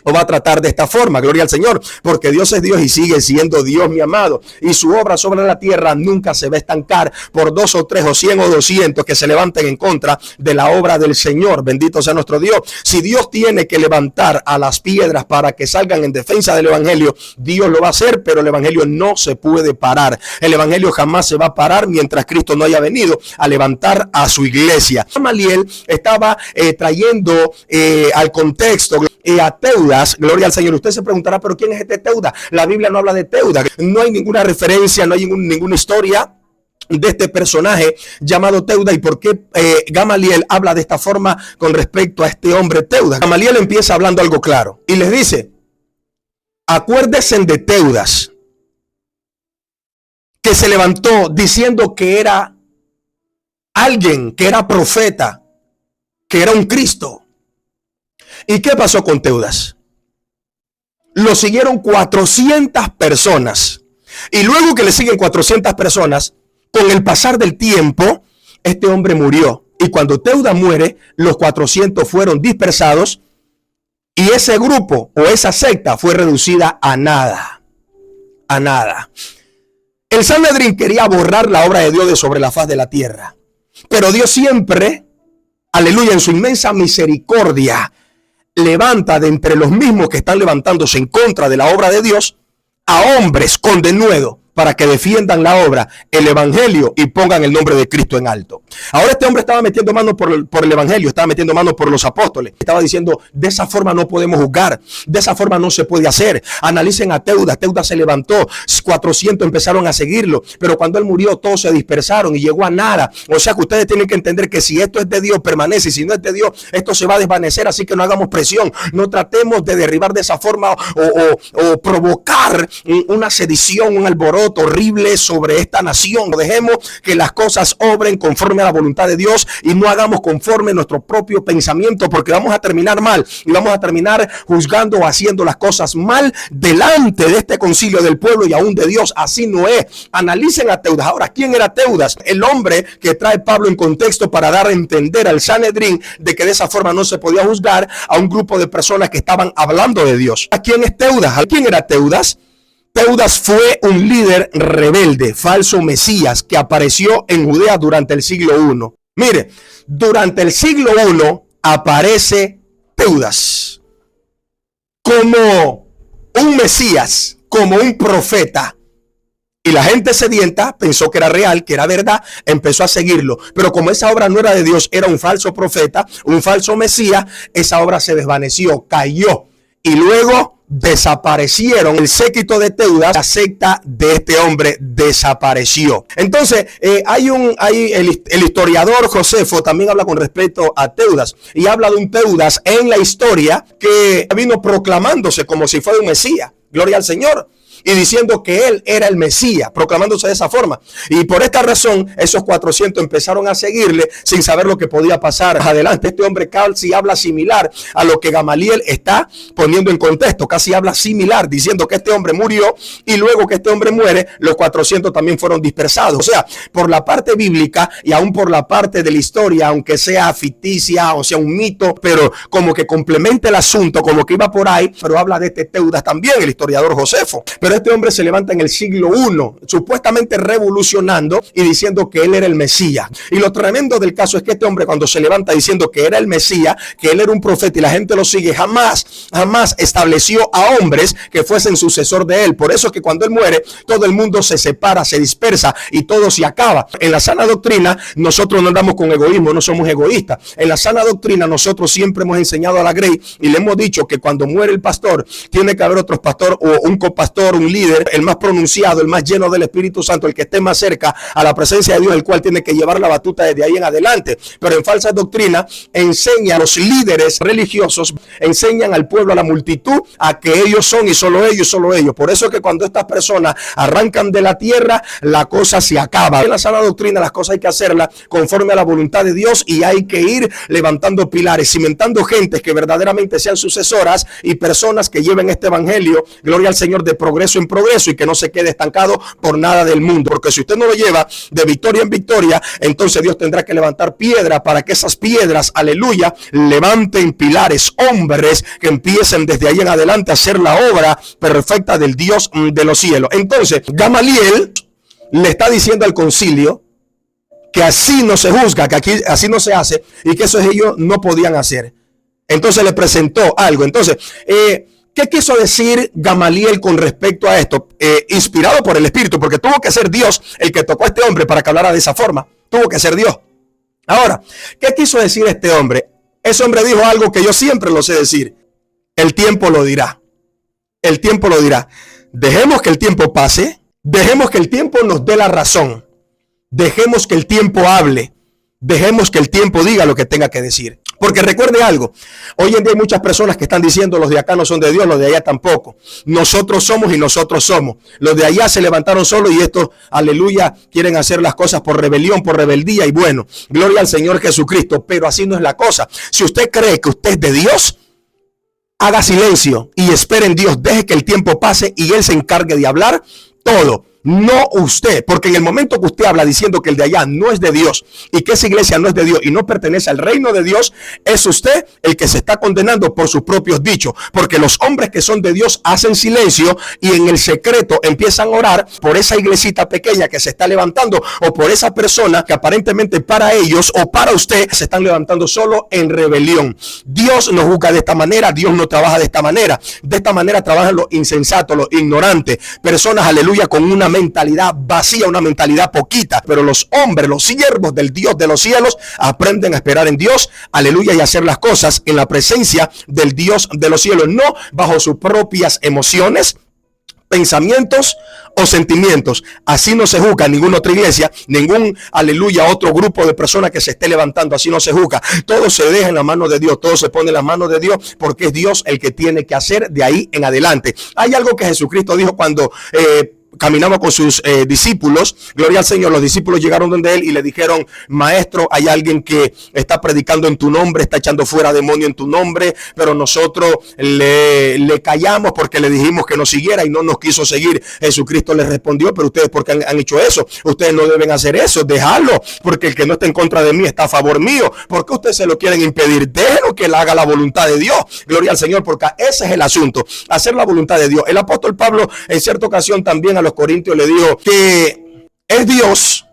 o va a tratar de esta forma, gloria al Señor, porque Dios es Dios y sigue siendo Dios, mi amado, y su obra sobre la tierra nunca se va a estancar por 2 o 3 o 100 o 200 que se levanten en contra de la obra del Señor. Bendito sea nuestro Dios. Si Dios tiene que levantar a las piedras para que salgan en defensa del evangelio, Dios lo va a hacer, pero el evangelio no se puede parar. El evangelio jamás se va a parar mientras Cristo no haya venido a levantar a su iglesia. Gamaliel estaba trayendo al contexto a Teudas, gloria al Señor. Usted se preguntará, pero ¿quién es este Teudas? La Biblia no habla de Teudas. No hay ninguna referencia, no hay ninguna historia de este personaje llamado Teudas. ¿Y por qué Gamaliel habla de esta forma con respecto a este hombre Teudas? Gamaliel empieza hablando algo claro y les dice: acuérdense de Teudas, que se levantó diciendo que era alguien, que era profeta, que era un Cristo. ¿Y qué pasó con Teudas? Lo siguieron 400 personas. Y luego que le siguen 400 personas, con el pasar del tiempo, este hombre murió. Y cuando Teudas muere, los 400 fueron dispersados y ese grupo o esa secta fue reducida a nada. A nada. El Sanedrín quería borrar la obra de Dios de sobre la faz de la tierra. Pero Dios siempre, aleluya, en su inmensa misericordia, levanta de entre los mismos que están levantándose en contra de la obra de Dios a hombres con denuedo para que defiendan la obra, el evangelio y pongan el nombre de Cristo en alto. Ahora este hombre estaba metiendo mano por el evangelio, estaba metiendo mano por los apóstoles. Estaba diciendo, de esa forma no podemos juzgar, de esa forma no se puede hacer. Analicen a Teudas. Teudas se levantó, 400 empezaron a seguirlo, pero cuando él murió todos se dispersaron y llegó a nada. O sea que ustedes tienen que entender que si esto es de Dios permanece, y si no es de Dios esto se va a desvanecer. Así que no hagamos presión, no tratemos de derribar de esa forma o provocar una sedición, un alboroto horrible sobre esta nación. Dejemos que las cosas obren conforme a la voluntad de Dios y no hagamos conforme nuestro propio pensamiento, porque vamos a terminar mal y vamos a terminar juzgando o haciendo las cosas mal delante de este concilio del pueblo y aún de Dios. Así no es. Analicen a Teudas. Ahora, ¿quién era Teudas? El hombre que trae Pablo en contexto para dar a entender al Sanedrín de que de esa forma no se podía juzgar a un grupo de personas que estaban hablando de Dios. ¿A quién es Teudas? ¿A quién era Teudas? Teudas fue un líder rebelde, falso mesías, que apareció en Judea durante el siglo I. Mire, durante el siglo I aparece Teudas como un mesías, como un profeta. Y la gente sedienta pensó que era real, que era verdad, empezó a seguirlo. Pero como esa obra no era de Dios, era un falso profeta, un falso mesías, esa obra se desvaneció, cayó. Y luego desaparecieron el séquito de Teudas, la secta de este hombre desapareció. Entonces, el historiador Josefo también habla con respecto a Teudas y habla de un Teudas en la historia que vino proclamándose como si fuera un mesías. Gloria al Señor. Y diciendo que él era el Mesías, proclamándose de esa forma. Y por esta razón, esos 400 empezaron a seguirle sin saber lo que podía pasar adelante. Este hombre casi habla similar a lo que Gamaliel está poniendo en contexto. Casi habla similar, diciendo que este hombre murió y luego que este hombre muere, los 400 también fueron dispersados. O sea, por la parte bíblica y aún por la parte de la historia, aunque sea ficticia o sea un mito, pero como que complementa el asunto, como que iba por ahí, pero habla de este Teudas también, el historiador Josefo. Pero este hombre se levanta en el siglo I, supuestamente revolucionando y diciendo que él era el Mesías. Y lo tremendo del caso es que este hombre, cuando se levanta diciendo que era el Mesías, que él era un profeta y la gente lo sigue, jamás estableció a hombres que fuesen sucesor de él. Por eso es que cuando él muere, todo el mundo se separa, se dispersa y todo se acaba. En la sana doctrina, nosotros no andamos con egoísmo, no somos egoístas. En la sana doctrina, nosotros siempre hemos enseñado a la Grey y le hemos dicho que cuando muere el pastor, tiene que haber otro pastor o un copastor, un líder, el más pronunciado, el más lleno del Espíritu Santo, el que esté más cerca a la presencia de Dios, el cual tiene que llevar la batuta desde ahí en adelante. Pero en falsa doctrina enseñan los líderes religiosos, enseñan al pueblo, a la multitud, a que ellos son y solo ellos, solo ellos. Por eso es que cuando estas personas arrancan de la tierra, la cosa se acaba. En la sana doctrina las cosas hay que hacerlas conforme a la voluntad de Dios y hay que ir levantando pilares, cimentando gentes que verdaderamente sean sucesoras y personas que lleven este evangelio, gloria al Señor, de progreso en progreso y que no se quede estancado por nada del mundo, porque si usted no lo lleva de victoria en victoria, entonces Dios tendrá que levantar piedra para que esas piedras, aleluya, levanten pilares, hombres que empiecen desde ahí en adelante a hacer la obra perfecta del Dios de los cielos. Entonces Gamaliel le está diciendo al concilio que así no se juzga, que aquí así no se hace y que eso ellos no podían hacer. Entonces le presentó algo. Entonces, ¿qué quiso decir Gamaliel con respecto a esto? Inspirado por el Espíritu, porque tuvo que ser Dios el que tocó a este hombre para que hablara de esa forma. Tuvo que ser Dios. Ahora, ¿qué quiso decir este hombre? Ese hombre dijo algo que yo siempre lo sé decir. El tiempo lo dirá. El tiempo lo dirá. Dejemos que el tiempo pase. Dejemos que el tiempo nos dé la razón. Dejemos que el tiempo hable. Dejemos que el tiempo diga lo que tenga que decir. Porque recuerde algo, hoy en día hay muchas personas que están diciendo los de acá no son de Dios, los de allá tampoco. Nosotros somos y nosotros somos. Los de allá se levantaron solos y estos, aleluya, quieren hacer las cosas por rebelión, por rebeldía y bueno, gloria al Señor Jesucristo. Pero así no es la cosa. Si usted cree que usted es de Dios, haga silencio y espere en Dios. Deje que el tiempo pase y Él se encargue de hablar todo. No usted, porque en el momento que usted habla diciendo que el de allá no es de Dios y que esa iglesia no es de Dios y no pertenece al reino de Dios, es usted el que se está condenando por sus propios dichos, porque los hombres que son de Dios hacen silencio y en el secreto empiezan a orar por esa iglesita pequeña que se está levantando o por esa persona que aparentemente para ellos o para usted se están levantando solo en rebelión. Dios no juzga de esta manera, Dios no trabaja de esta manera. De esta manera trabajan los insensatos, los ignorantes, personas, aleluya, con una mentalidad vacía, una mentalidad poquita, pero los hombres, los siervos del Dios de los cielos aprenden a esperar en Dios, aleluya, y hacer las cosas en la presencia del Dios de los cielos, no bajo sus propias emociones, pensamientos o sentimientos. Así no se juzga ninguna otra iglesia, ningún, aleluya, otro grupo de personas que se esté levantando. Así no se juzga. Todo se deja en la mano de Dios, todo se pone en la mano de Dios, porque es Dios el que tiene que hacer de ahí en adelante. Hay algo que Jesucristo dijo cuando caminaba con sus discípulos, gloria al Señor, los discípulos llegaron donde él y le dijeron: maestro, hay alguien que está predicando en tu nombre, está echando fuera demonio en tu nombre, pero nosotros le callamos porque le dijimos que nos siguiera y no nos quiso seguir. Jesucristo les respondió: pero ustedes, ¿por qué han hecho eso? Ustedes no deben hacer eso, dejarlo, porque el que no está en contra de mí está a favor mío. ¿Por qué ustedes se lo quieren impedir? Déjenlo que él haga la voluntad de Dios, gloria al Señor, porque ese es el asunto, hacer la voluntad de Dios. El apóstol Pablo en cierta ocasión también a los corintios le dijo que es Dios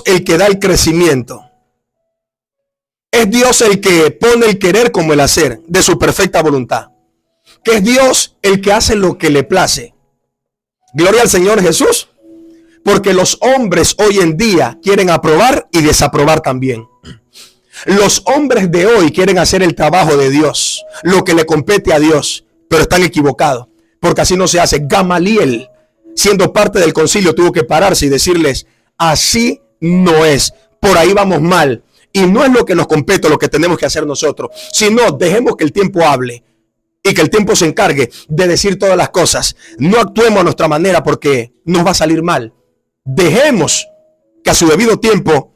el que da el crecimiento. Es Dios el que pone el querer como el hacer de su perfecta voluntad. Que es Dios el que hace lo que le place. Gloria al Señor Jesús. Porque los hombres hoy en día quieren aprobar y desaprobar también. Los hombres de hoy quieren hacer el trabajo de Dios, lo que le compete a Dios, pero están equivocados, porque así no se hace. Gamaliel, siendo parte del concilio, tuvo que pararse y decirles: así no es, por ahí vamos mal, y no es lo que nos compete, lo que tenemos que hacer nosotros, sino dejemos que el tiempo hable y que el tiempo se encargue de decir todas las cosas. No actuemos a nuestra manera porque nos va a salir mal. Dejemos que a su debido tiempo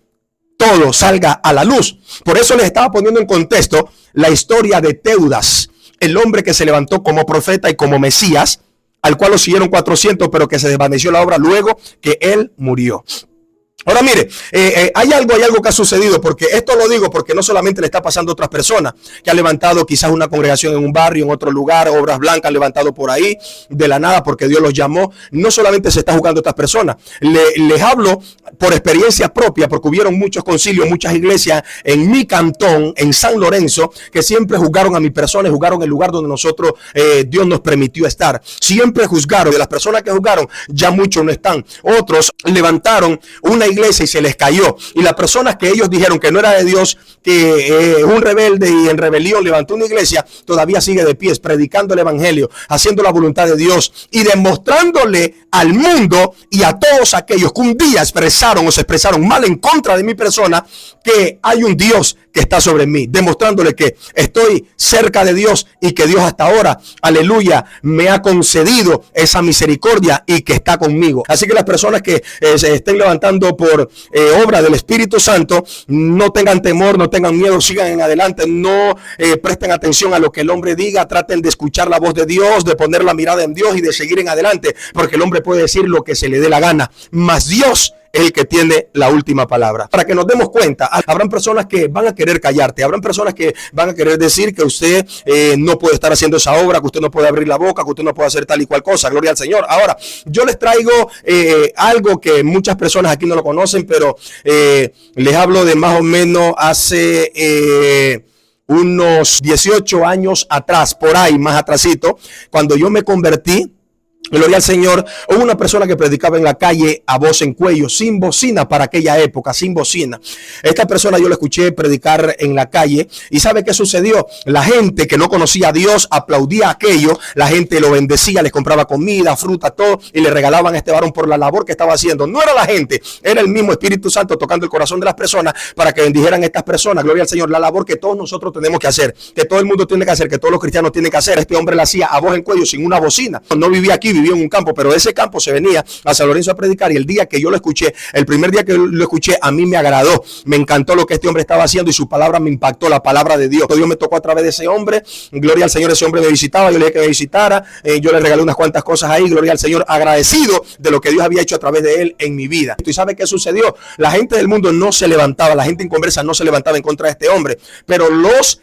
todo salga a la luz. Por eso les estaba poniendo en contexto la historia de Teudas, el hombre que se levantó como profeta y como Mesías, al cual lo siguieron 400, pero que se desvaneció la obra luego que él murió. Ahora mire, hay algo que ha sucedido, porque esto lo digo porque no solamente le está pasando a otras personas que han levantado quizás una congregación en un barrio, en otro lugar, obras blancas han levantado por ahí de la nada porque Dios los llamó. No solamente se está juzgando a otras personas, les hablo por experiencia propia, porque hubieron muchos concilios, muchas iglesias en mi cantón, en San Lorenzo, que siempre juzgaron a mi persona y juzgaron el lugar donde nosotros, Dios nos permitió estar. Siempre juzgaron. De las personas que juzgaron, ya muchos no están. Otros levantaron una iglesia y se les cayó, y las personas que ellos dijeron que no era de Dios, que un rebelde y en rebelión levantó una iglesia, todavía sigue de pies, predicando el evangelio, haciendo la voluntad de Dios y demostrándole al mundo y a todos aquellos que un día expresaron o se expresaron mal en contra de mi persona, que hay un Dios que está sobre mí, demostrándole que estoy cerca de Dios y que Dios hasta ahora, aleluya, me ha concedido esa misericordia y que está conmigo. Así que las personas que se estén levantando por obra del Espíritu Santo, no tengan temor, no tengan miedo, sigan en adelante, no presten atención a lo que el hombre diga, traten de escuchar la voz de Dios, de poner la mirada en Dios y de seguir en adelante, porque el hombre puede decir lo que se le dé la gana, mas Dios es el que tiene la última palabra. Para que nos demos cuenta, habrán personas que van a querer callarte, habrán personas que van a querer decir que usted no puede estar haciendo esa obra, que usted no puede abrir la boca, que usted no puede hacer tal y cual cosa. Gloria al Señor. Ahora, yo les traigo algo que muchas personas aquí no lo conocen, pero les hablo de más o menos hace unos 18 años atrás, por ahí, más atrasito, cuando yo me convertí. Gloria al Señor. Hubo una persona que predicaba en la calle a voz en cuello, sin bocina para aquella época, sin bocina. Esta persona yo la escuché predicar en la calle y ¿sabe qué sucedió? La gente que no conocía a Dios aplaudía aquello, la gente lo bendecía, les compraba comida, fruta, todo y le regalaban a este varón por la labor que estaba haciendo. No era la gente, era el mismo Espíritu Santo tocando el corazón de las personas para que bendijeran a estas personas. Gloria al Señor. La labor que todos nosotros tenemos que hacer, que todo el mundo tiene que hacer, que todos los cristianos tienen que hacer. Este hombre la hacía a voz en cuello sin una bocina. No vivía aquí, vivía en un campo, pero de ese campo se venía a San Lorenzo a predicar, y el día que yo lo escuché, el primer día que lo escuché, a mí me agradó, me encantó lo que este hombre estaba haciendo y su palabra me impactó, la palabra de Dios. Dios me tocó a través de ese hombre. Gloria al Señor. Ese hombre me visitaba, yo le dije que me visitara, yo le regalé unas cuantas cosas ahí, gloria al Señor, agradecido de lo que Dios había hecho a través de él en mi vida. ¿Y sabe qué sucedió? La gente del mundo no se levantaba, la gente inconversa no se levantaba en contra de este hombre, pero los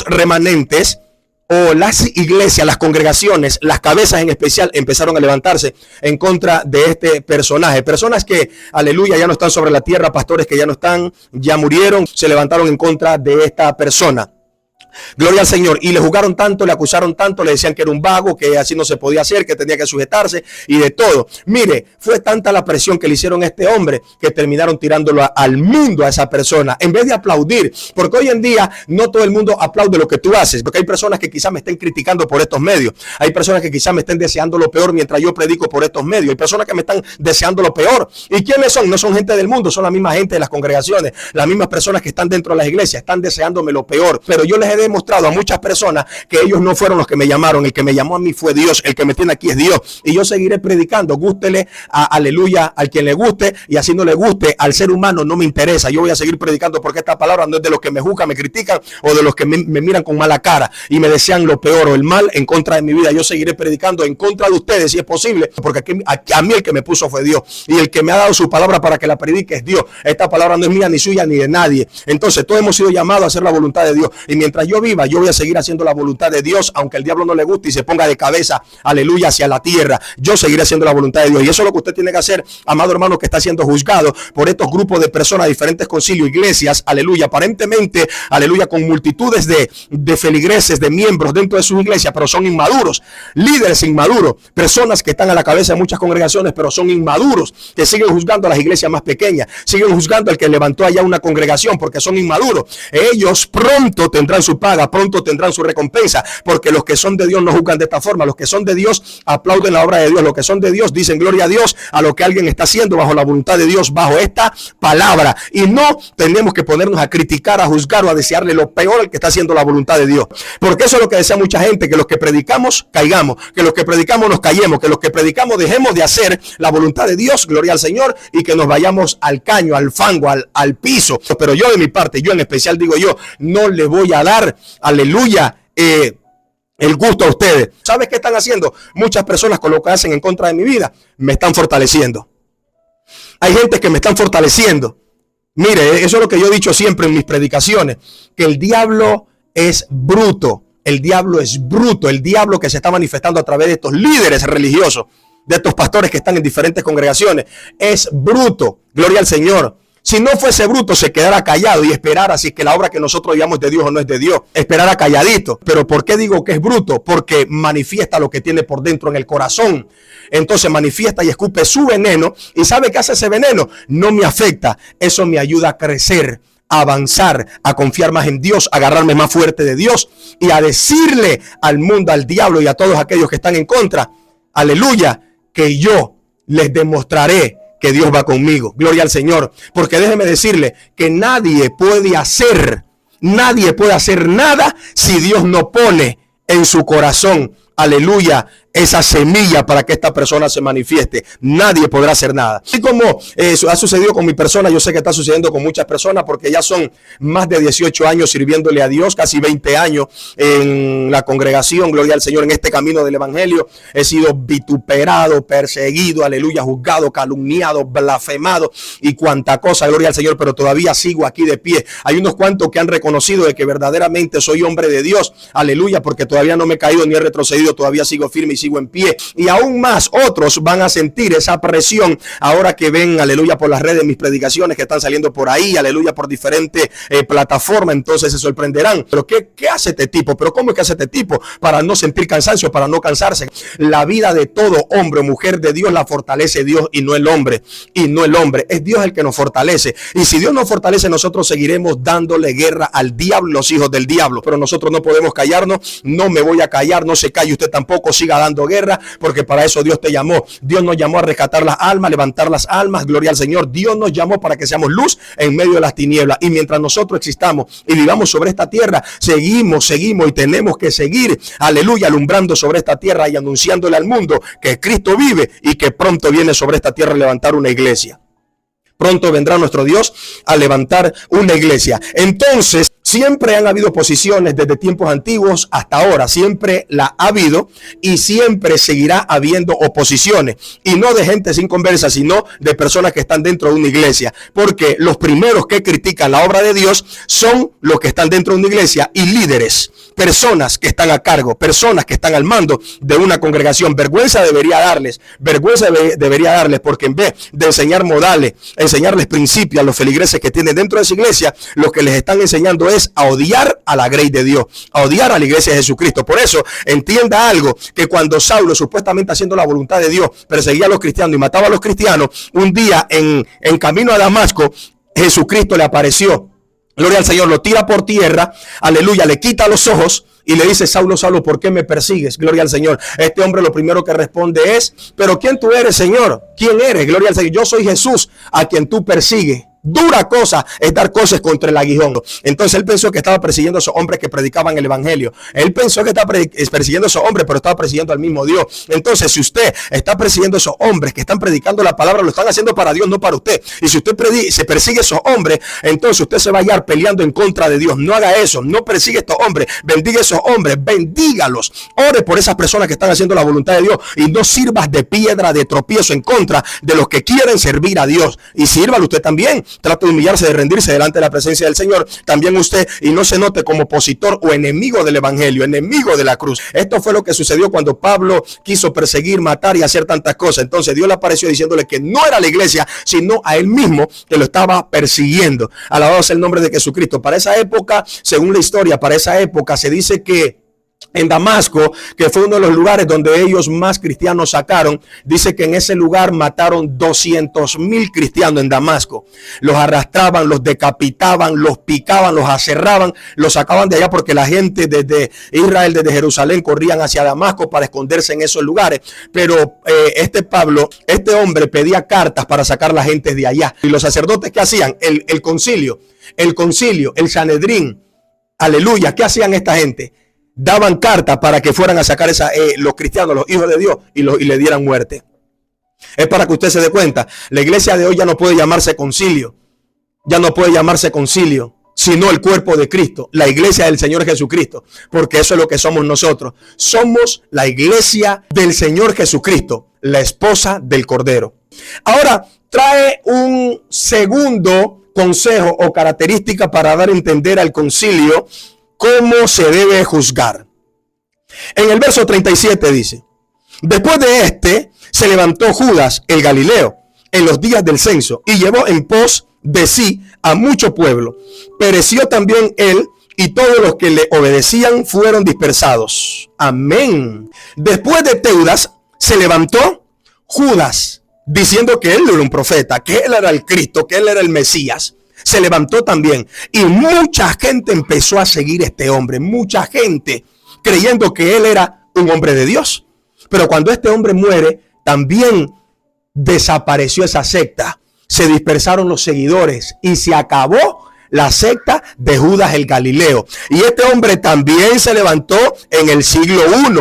remanentes o las iglesias, las congregaciones, las cabezas en especial empezaron a levantarse en contra de este personaje. Personas que, aleluya, ya no están sobre la tierra, pastores que ya no están, ya murieron, se levantaron en contra de esta persona. Gloria al Señor. Y le juzgaron tanto, le acusaron tanto, le decían que era un vago, que así no se podía hacer, que tenía que sujetarse y de todo. Mire, fue tanta la presión que le hicieron a este hombre que terminaron tirándolo al mundo a esa persona, en vez de aplaudir. Porque hoy en día no todo el mundo aplaude lo que tú haces, porque hay personas que quizás me estén criticando por estos medios, hay personas que quizás me estén deseando lo peor mientras yo predico por estos medios, hay personas que me están deseando lo peor. ¿Y quiénes son? No son gente del mundo, son la misma gente de las congregaciones, las mismas personas que están dentro de las iglesias, están deseándome lo peor. Pero yo les he he demostrado a muchas personas que ellos no fueron los que me llamaron. El que me llamó a mí fue Dios. El que me tiene aquí es Dios. Y yo seguiré predicando. Gústele, aleluya, al quien le guste. Y así no le guste al ser humano, no me interesa. Yo voy a seguir predicando porque esta palabra no es de los que me juzgan, me critican o de los que me miran con mala cara y me desean lo peor o el mal en contra de mi vida. Yo seguiré predicando en contra de ustedes si es posible, porque a mí el que me puso fue Dios y el que me ha dado su palabra para que la predique es Dios. Esta palabra no es mía, ni suya, ni de nadie. Entonces todos hemos sido llamados a hacer la voluntad de Dios, y mientras yo viva, yo voy a seguir haciendo la voluntad de Dios, aunque el diablo no le guste y se ponga de cabeza, aleluya, hacia la tierra. Yo seguiré haciendo la voluntad de Dios, y eso es lo que usted tiene que hacer, amado hermano, que está siendo juzgado por estos grupos de personas, diferentes concilios, iglesias, aleluya, aparentemente, aleluya, con multitudes de feligreses, de miembros dentro de sus iglesias, pero son inmaduros, líderes inmaduros, personas que están a la cabeza de muchas congregaciones, pero son inmaduros, que siguen juzgando a las iglesias más pequeñas, siguen juzgando al que levantó allá una congregación, porque son inmaduros. Ellos pronto tendrán su paga, pronto tendrán su recompensa, porque los que son de Dios no juzgan de esta forma. Los que son de Dios aplauden la obra de Dios. Los que son de Dios dicen gloria a Dios a lo que alguien está haciendo bajo la voluntad de Dios, bajo esta palabra. Y no tenemos que ponernos a criticar, a juzgar o a desearle lo peor al que está haciendo la voluntad de Dios, porque eso es lo que desea mucha gente, que los que predicamos caigamos, que los que predicamos nos callemos, que los que predicamos dejemos de hacer la voluntad de Dios, gloria al Señor, y que nos vayamos al caño, al fango, al piso. Pero yo de mi parte, yo en especial digo yo, no le voy a dar, aleluya, el gusto a ustedes. ¿Sabes qué están haciendo? Muchas personas con lo que hacen en contra de mi vida, me están fortaleciendo. Hay gente que me están fortaleciendo. Mire, eso es lo que yo he dicho siempre en mis predicaciones, que el diablo es bruto. El diablo es bruto. El diablo que se está manifestando a través de estos líderes religiosos, de estos pastores que están en diferentes congregaciones, es bruto. Gloria al Señor. Si no fuese bruto, se quedara callado y esperara si es que la obra que nosotros digamos es de Dios o no es de Dios. Esperara calladito. Pero ¿por qué digo que es bruto? Porque manifiesta lo que tiene por dentro en el corazón. Entonces manifiesta y escupe su veneno. ¿Y sabe qué hace ese veneno? No me afecta. Eso me ayuda a crecer, a avanzar, a confiar más en Dios, a agarrarme más fuerte de Dios y a decirle al mundo, al diablo y a todos aquellos que están en contra, aleluya, que yo les demostraré que Dios va conmigo. Gloria al Señor. Porque déjeme decirle que nadie puede hacer nada si Dios no pone en su corazón, aleluya, esa semilla para que esta persona se manifieste. Nadie podrá hacer nada. Y como eso ha sucedido con mi persona, yo sé que está sucediendo con muchas personas, porque ya son más de 18 años sirviéndole a Dios, casi 20 años en la congregación, gloria al Señor, en este camino del evangelio. He sido vituperado, perseguido, aleluya, juzgado, calumniado, blasfemado y cuanta cosa, gloria al Señor, pero todavía sigo aquí de pie. Hay unos cuantos que han reconocido de que verdaderamente soy hombre de Dios, aleluya, porque todavía no me he caído ni he retrocedido, todavía sigo firme y sigo en pie. Y aún más otros van a sentir esa presión ahora que ven, aleluya, por las redes mis predicaciones que están saliendo por ahí, aleluya, por diferentes plataformas. Entonces se sorprenderán. ¿Pero qué hace este tipo? ¿Pero cómo es que hace este tipo? Para no sentir cansancio, para no cansarse. La vida de todo hombre o mujer de Dios la fortalece Dios y no el hombre. Y no el hombre. Es Dios el que nos fortalece. Y si Dios nos fortalece, nosotros seguiremos dándole guerra al diablo, los hijos del diablo. Pero nosotros no podemos callarnos. No me voy a callar. No se calle usted tampoco. Siga dando guerra, porque para eso Dios te llamó. Dios nos llamó a rescatar las almas, levantar las almas, gloria al Señor. Dios nos llamó para que seamos luz en medio de las tinieblas, y mientras nosotros existamos y vivamos sobre esta tierra, seguimos y tenemos que seguir, aleluya, alumbrando sobre esta tierra y anunciándole al mundo que Cristo vive y que pronto viene sobre esta tierra a levantar una iglesia. Pronto vendrá nuestro Dios a levantar una iglesia. Entonces, siempre han habido oposiciones desde tiempos antiguos hasta ahora. Siempre la ha habido y siempre seguirá habiendo oposiciones. Y no de gente sin conversa, sino de personas que están dentro de una iglesia. Porque los primeros que critican la obra de Dios son los que están dentro de una iglesia y líderes. Personas que están a cargo, personas que están al mando de una congregación. Vergüenza debería darles, porque en vez de enseñar modales, enseñarles principios a los feligreses que tienen dentro de esa iglesia, lo que les están enseñando es a odiar a la grey de Dios, a odiar a la iglesia de Jesucristo. Por eso, entienda algo, que cuando Saulo, supuestamente haciendo la voluntad de Dios, perseguía a los cristianos y mataba a los cristianos, un día en camino a Damasco, Jesucristo le apareció. Gloria al Señor, lo tira por tierra, aleluya, le quita los ojos y le dice: Saulo, Saulo, ¿por qué me persigues? Gloria al Señor. Este hombre lo primero que responde es: ¿pero quién tú eres, Señor? ¿Quién eres? Gloria al Señor. Yo soy Jesús a quien tú persigues. Dura cosa es dar cosas contra el aguijón. Entonces él pensó que estaba persiguiendo a esos hombres que predicaban el evangelio. Él pensó que estaba persiguiendo a esos hombres, pero estaba persiguiendo al mismo Dios. Entonces, si usted está persiguiendo a esos hombres que están predicando la palabra, lo están haciendo para Dios, no para usted. Y si usted se persigue a esos hombres, entonces usted se va a hallar peleando en contra de Dios. No haga eso, no persigue a estos hombres, bendiga a esos hombres, bendígalos. Ore por esas personas que están haciendo la voluntad de Dios y no sirvas de piedra de tropiezo en contra de los que quieren servir a Dios. Y sírvalo usted también. Trate de humillarse, de rendirse delante de la presencia del Señor, también usted, y no se note como opositor o enemigo del evangelio, enemigo de la cruz. Esto fue lo que sucedió cuando Pablo quiso perseguir, matar y hacer tantas cosas. Entonces Dios le apareció diciéndole que no era la iglesia, sino a él mismo que lo estaba persiguiendo. Alabado sea el nombre de Jesucristo. Para esa época, según la historia, para esa época se dice que en Damasco, que fue uno de los lugares donde ellos más cristianos sacaron, dice que en ese lugar mataron 200,000 cristianos en Damasco. Los arrastraban, los decapitaban, los picaban, los aserraban, los sacaban de allá porque la gente desde Israel, desde Jerusalén, corrían hacia Damasco para esconderse en esos lugares. Pero este hombre pedía cartas para sacar a la gente de allá. Y los sacerdotes, ¿qué hacían? El concilio, el Sanedrín, aleluya, ¿qué hacían esta gente? Daban cartas para que fueran a sacar los cristianos, los hijos de Dios, y le dieran muerte. Es para que usted se dé cuenta. La iglesia de hoy ya no puede llamarse concilio. Ya no puede llamarse concilio, sino el cuerpo de Cristo, la iglesia del Señor Jesucristo. Porque eso es lo que somos nosotros. Somos la iglesia del Señor Jesucristo, la esposa del Cordero. Ahora, trae un segundo consejo o característica para dar a entender al concilio cómo se debe juzgar. En el verso 37 dice: después de este se levantó Judas el Galileo en los días del censo y llevó en pos de sí a mucho pueblo. Pereció también él y todos los que le obedecían fueron dispersados. Amén. Después de Teudas se levantó Judas diciendo que él era un profeta, que él era el Cristo, que él era el Mesías. Se levantó también y mucha gente empezó a seguir a este hombre, mucha gente creyendo que él era un hombre de Dios. Pero cuando este hombre muere, también desapareció esa secta, se dispersaron los seguidores y se acabó la secta de Judas el Galileo. Y este hombre también se levantó en el siglo I,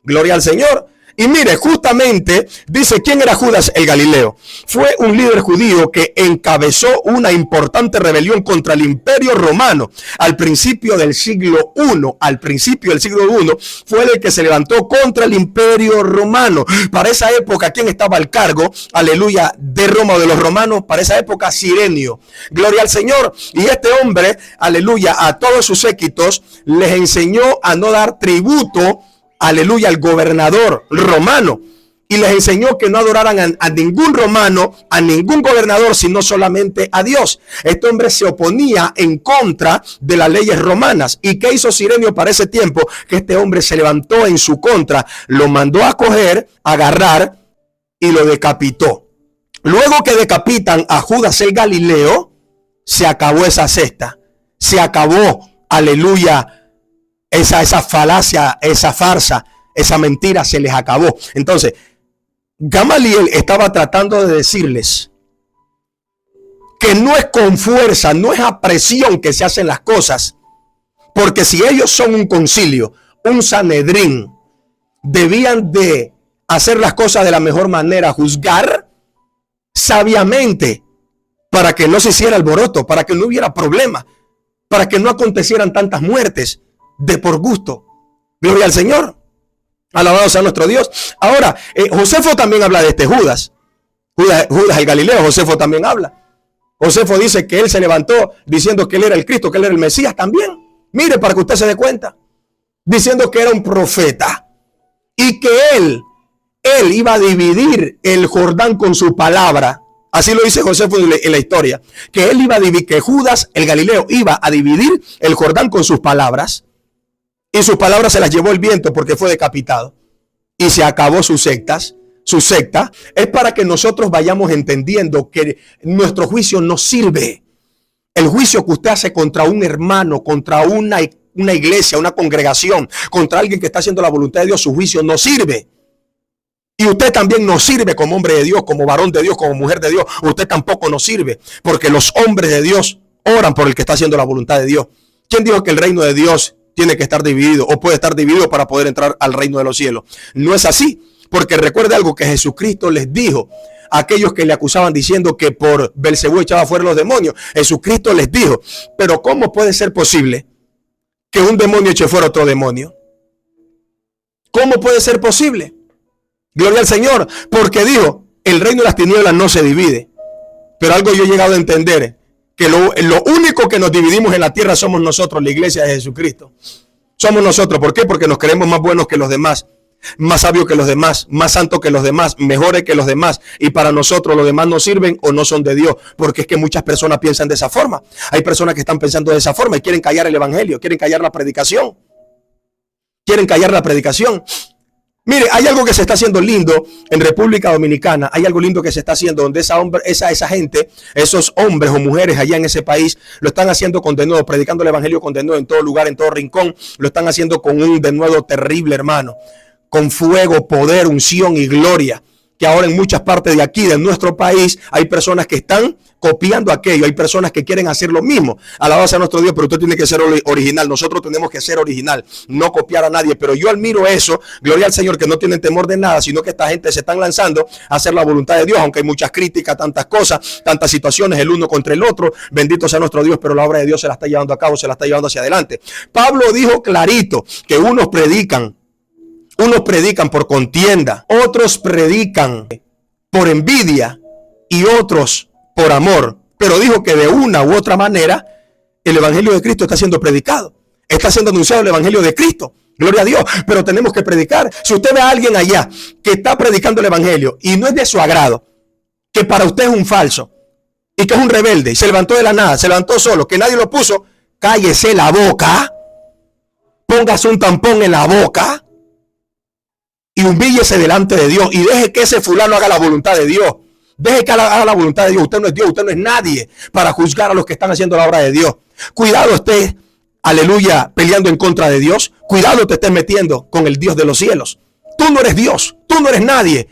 Gloria al Señor. Y mire, justamente dice, ¿quién era Judas el Galileo? Fue un líder judío que encabezó una importante rebelión contra el Imperio Romano al principio del siglo I. Fue el que se levantó contra el Imperio Romano. Para esa época, ¿quién estaba al cargo? Aleluya, de Roma o de los romanos. Para esa época, Cirenio. Gloria al Señor. Y este hombre, aleluya, a todos sus séquitos les enseñó a no dar tributo, aleluya, al gobernador romano, y les enseñó que no adoraran a ningún romano, a ningún gobernador, sino solamente a Dios. Este hombre se oponía en contra de las leyes romanas. ¿Y qué hizo Cirenio para ese tiempo? Que este hombre se levantó en su contra, lo mandó a coger, agarrar y lo decapitó. Luego que decapitan a Judas el Galileo, se acabó esa secta, se acabó, aleluya, esa falacia, esa farsa, esa mentira se les acabó. Entonces, Gamaliel estaba tratando de decirles que no es con fuerza, no es a presión que se hacen las cosas, porque si ellos son un concilio, un Sanedrín, debían de hacer las cosas de la mejor manera, juzgar sabiamente para que no se hiciera alboroto, para que no hubiera problema, para que no acontecieran tantas muertes de por gusto. Gloria al Señor. Alabado sea nuestro Dios. Ahora, Josefo también habla de este Judas el Galileo. Josefo también habla. Josefo dice que él se levantó diciendo que él era el Cristo, que él era el Mesías también. Mire, para que usted se dé cuenta. Diciendo que era un profeta. Y que él iba a dividir el Jordán con su palabra. Así lo dice Josefo en la historia. Que él iba a dividir, que Judas el Galileo iba a dividir el Jordán con sus palabras. Y sus palabras se las llevó el viento porque fue decapitado. Y se acabó su secta. Es para que nosotros vayamos entendiendo que nuestro juicio no sirve. El juicio que usted hace contra un hermano, contra una iglesia, una congregación, contra alguien que está haciendo la voluntad de Dios, su juicio no sirve. Y usted también no sirve como hombre de Dios, como varón de Dios, como mujer de Dios. Usted tampoco nos sirve, porque los hombres de Dios oran por el que está haciendo la voluntad de Dios. ¿Quién dijo que el reino de Dios tiene que estar dividido o puede estar dividido para poder entrar al reino de los cielos? No es así, porque recuerde algo que Jesucristo les dijo a aquellos que le acusaban diciendo que por Belcebú echaba fuera los demonios. Jesucristo les dijo, pero ¿cómo puede ser posible que un demonio eche fuera otro demonio? ¿Cómo puede ser posible? Gloria al Señor, porque dijo, el reino de las tinieblas no se divide. Pero algo yo he llegado a entender, que lo único que nos dividimos en la tierra somos nosotros, la iglesia de Jesucristo. Somos nosotros. ¿Por qué? Porque nos creemos más buenos que los demás, más sabios que los demás, más santos que los demás, mejores que los demás. Y para nosotros los demás no sirven o no son de Dios. Porque es que muchas personas piensan de esa forma. Hay personas que están pensando de esa forma y quieren callar el evangelio, quieren callar la predicación. Quieren callar la predicación. Mire, hay algo que se está haciendo lindo en República Dominicana. Hay algo lindo que se está haciendo donde esa gente, esos hombres o mujeres allá en ese país, lo están haciendo con denuedo, predicando el evangelio con denuedo en todo lugar, en todo rincón. Lo están haciendo con un denuedo terrible, hermano. Con fuego, poder, unción y gloria. Que ahora en muchas partes de aquí, de nuestro país, hay personas que están copiando aquello. Hay personas que quieren hacer lo mismo. Alabado sea nuestro Dios, pero usted tiene que ser original. Nosotros tenemos que ser original, no copiar a nadie. Pero yo admiro eso, gloria al Señor, que no tienen temor de nada, sino que esta gente se están lanzando a hacer la voluntad de Dios, aunque hay muchas críticas, tantas cosas, tantas situaciones, el uno contra el otro. Bendito sea nuestro Dios, pero la obra de Dios se la está llevando a cabo, se la está llevando hacia adelante. Pablo dijo clarito que unos predican por contienda, otros predican por envidia y otros por amor. Pero dijo que de una u otra manera el evangelio de Cristo está siendo predicado. Está siendo anunciado el evangelio de Cristo. Gloria a Dios. Pero tenemos que predicar. Si usted ve a alguien allá que está predicando el evangelio y no es de su agrado, que para usted es un falso y que es un rebelde y se levantó de la nada, se levantó solo, que nadie lo puso, cállese la boca, póngase un tampón en la boca y humíllese delante de Dios y deje que ese fulano haga la voluntad de Dios. Deje que haga la voluntad de Dios. Usted no es Dios, usted no es nadie para juzgar a los que están haciendo la obra de Dios. Cuidado esté, aleluya, peleando en contra de Dios. Cuidado te estés metiendo con el Dios de los cielos. Tú no eres Dios, tú no eres nadie.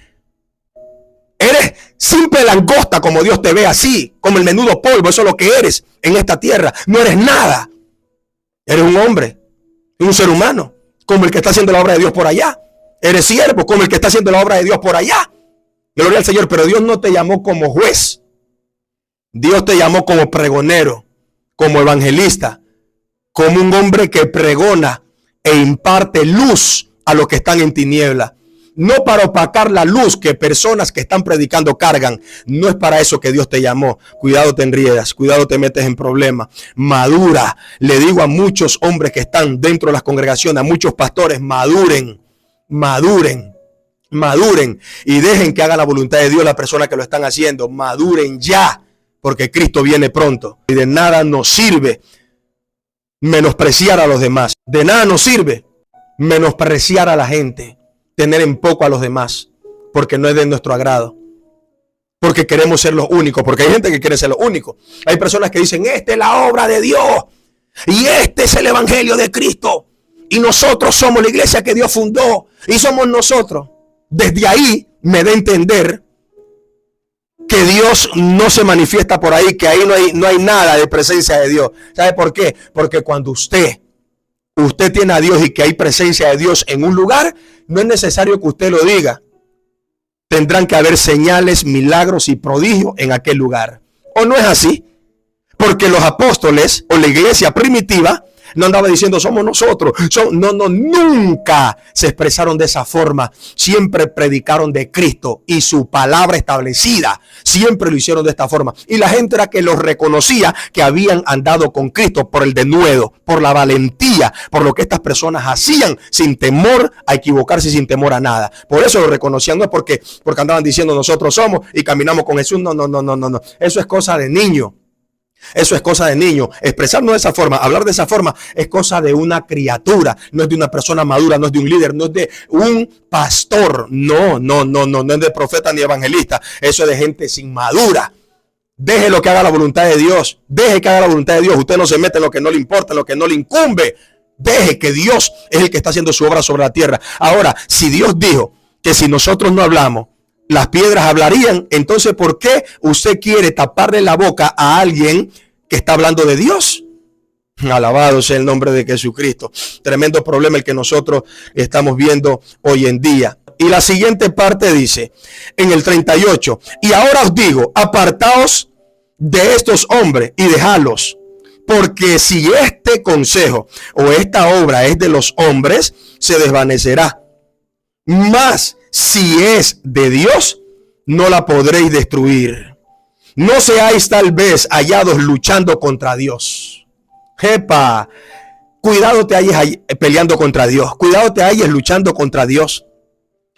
Eres simple langosta como Dios te ve, así, como el menudo polvo. Eso es lo que eres en esta tierra. No eres nada. Eres un hombre, un ser humano, como el que está haciendo la obra de Dios por allá. Eres siervo como el que está haciendo la obra de Dios por allá. Gloria al Señor, pero Dios no te llamó como juez. Dios te llamó como pregonero, como evangelista, como un hombre que pregona e imparte luz a los que están en tiniebla. No para opacar la luz que personas que están predicando cargan. No es para eso que Dios te llamó. Cuidado te enriedas, cuidado te metes en problemas. Madura. Le digo a muchos hombres que están dentro de las congregaciones, a muchos pastores, maduren. Maduren y dejen que haga la voluntad de Dios la persona que lo están haciendo. Maduren ya, porque Cristo viene pronto. Y de nada nos sirve menospreciar a los demás. De nada nos sirve menospreciar a la gente, tener en poco a los demás, porque no es de nuestro agrado. Porque queremos ser los únicos, porque hay gente que quiere ser los únicos. Hay personas que dicen, esta es la obra de Dios y este es el evangelio de Cristo. Y nosotros somos la iglesia que Dios fundó y somos nosotros. Desde ahí me da a entender que Dios no se manifiesta por ahí, que ahí no hay nada de presencia de Dios. ¿Sabe por qué? Porque cuando usted tiene a Dios y que hay presencia de Dios en un lugar, no es necesario que usted lo diga. Tendrán que haber señales, milagros y prodigios en aquel lugar. ¿O no es así? Porque los apóstoles o la iglesia primitiva no andaba diciendo somos nosotros. Nunca se expresaron de esa forma. Siempre predicaron de Cristo y su palabra establecida. Siempre lo hicieron de esta forma. Y la gente era que los reconocía que habían andado con Cristo por el denuedo, por la valentía, por lo que estas personas hacían sin temor a equivocarse, sin temor a nada. Por eso lo reconocían, no es porque andaban diciendo nosotros somos y caminamos con Jesús. No. Eso es cosa de niño. Eso es cosa de niño. Expresarnos de esa forma, hablar de esa forma es cosa de una criatura. No es de una persona madura, no es de un líder, no es de un pastor. No es de profeta ni evangelista. Eso es de gente sin madura. Deje lo que haga la voluntad de Dios. Deje que haga la voluntad de Dios. Usted no se mete en lo que no le importa, en lo que no le incumbe. Deje que Dios es el que está haciendo su obra sobre la tierra. Ahora, si Dios dijo que si nosotros no hablamos, las piedras hablarían. Entonces, ¿por qué usted quiere taparle la boca a alguien que está hablando de Dios? Alabado sea el nombre de Jesucristo. Tremendo problema el que nosotros estamos viendo hoy en día. Y la siguiente parte dice, en el 38, y ahora os digo, apartaos de estos hombres y dejadlos, porque si este consejo o esta obra es de los hombres, se desvanecerá. Mas si es de Dios, no la podréis destruir. No seáis tal vez hallados luchando contra Dios. Jepa, cuidado te halles peleando contra Dios. Cuidado te halles luchando contra Dios.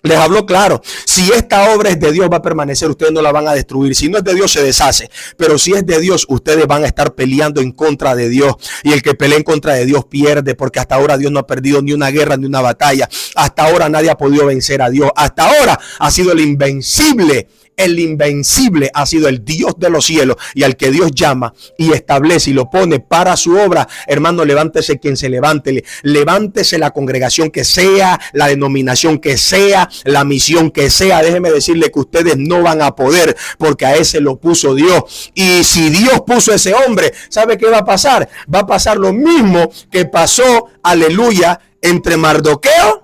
Les habló claro, si esta obra es de Dios va a permanecer, ustedes no la van a destruir. Si no es de Dios se deshace, pero si es de Dios ustedes van a estar peleando en contra de Dios, y el que pelea en contra de Dios pierde, porque hasta ahora Dios no ha perdido ni una guerra ni una batalla. Hasta ahora nadie ha podido vencer a Dios. Hasta ahora ha sido el invencible. El invencible ha sido el Dios de los cielos, y al que Dios llama y establece y lo pone para su obra, hermano, levántese quien se levante, levántese la congregación que sea, la denominación que sea, la misión que sea. Déjeme decirle que ustedes no van a poder, porque a ese lo puso Dios. Y si Dios puso a ese hombre, ¿sabe qué va a pasar? Va a pasar lo mismo que pasó, aleluya, entre Mardoqueo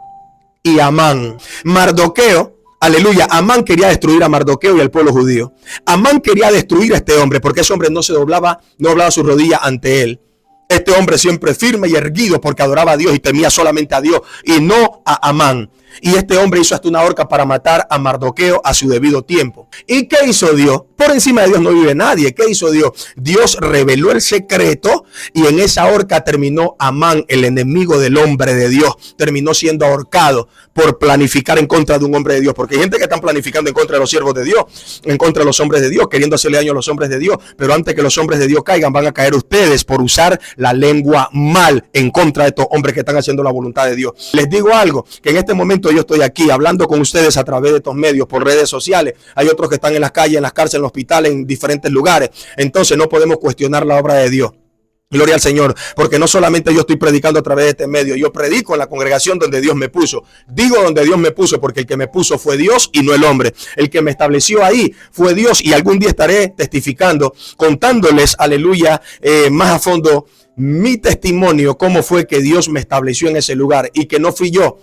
y Amán. Mardoqueo, aleluya, Amán quería destruir a Mardoqueo y al pueblo judío. Amán quería destruir a este hombre, porque ese hombre no se doblaba, no doblaba su rodilla ante él. Este hombre siempre firme y erguido, porque adoraba a Dios y temía solamente a Dios y no a Amán. Y este hombre hizo hasta una horca para matar a Mardoqueo a su debido tiempo. ¿Y qué hizo Dios? Por encima de Dios no vive nadie. ¿Qué hizo Dios? Dios reveló el secreto, y en esa horca terminó Amán, el enemigo del hombre de Dios. Terminó siendo ahorcado por planificar en contra de un hombre de Dios. Porque hay gente que están planificando en contra de los siervos de Dios, en contra de los hombres de Dios, queriendo hacerle daño a los hombres de Dios. Pero antes que los hombres de Dios caigan, van a caer ustedes por usar la lengua mal en contra de estos hombres que están haciendo la voluntad de Dios. Les digo algo, que en este momento yo estoy aquí hablando con ustedes a través de estos medios, por redes sociales. Hay otros que están en las calles, en las cárceles, en los hospitales, en diferentes lugares. Entonces no podemos cuestionar la obra de Dios. Gloria al Señor, porque no solamente yo estoy predicando a través de este medio, yo predico en la congregación donde Dios me puso. Digo donde Dios me puso, porque el que me puso fue Dios y no el hombre. El que me estableció ahí fue Dios, y algún día estaré testificando, contándoles, aleluya, más a fondo mi testimonio, cómo fue que Dios me estableció en ese lugar, y que no fui yo.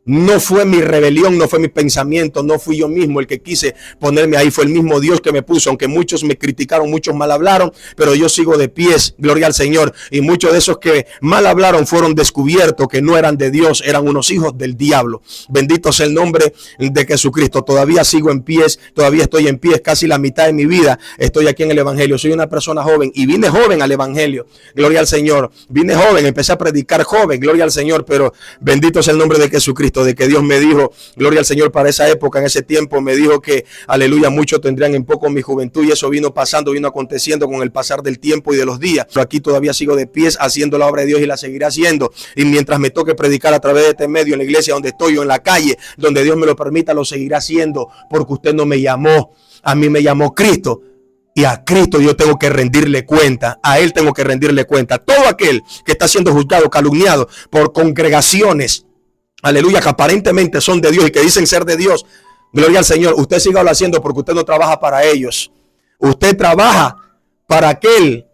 No fue mi rebelión, no fue mi pensamiento, no fui yo mismo el que quise ponerme ahí, fue el mismo Dios que me puso. Aunque muchos me criticaron, muchos mal hablaron, pero yo sigo de pies, gloria al Señor. Y muchos de esos que mal hablaron fueron descubiertos que no eran de Dios, eran unos hijos del diablo. Bendito sea el nombre de Jesucristo. Todavía sigo en pies, todavía estoy en pies, casi la mitad de mi vida estoy aquí en el Evangelio. Soy una persona joven y vine joven al Evangelio, gloria al Señor. Vine joven, empecé a predicar joven, gloria al Señor, pero bendito sea el nombre de Jesucristo. De que Dios me dijo, gloria al Señor, para esa época, en ese tiempo, me dijo que, aleluya, muchos tendrían en poco mi juventud, y eso vino pasando, vino aconteciendo con el pasar del tiempo y de los días. Pero aquí todavía sigo de pies haciendo la obra de Dios, y la seguiré haciendo. Y mientras me toque predicar a través de este medio, en la iglesia donde estoy o en la calle, donde Dios me lo permita, lo seguiré haciendo, porque usted no me llamó, a mí me llamó Cristo. Y a Cristo yo tengo que rendirle cuenta, a Él tengo que rendirle cuenta. Todo aquel que está siendo juzgado, calumniado por congregaciones, aleluya, que aparentemente son de Dios y que dicen ser de Dios, gloria al Señor, usted siga lo haciendo, porque usted no trabaja para ellos. Usted trabaja para aquel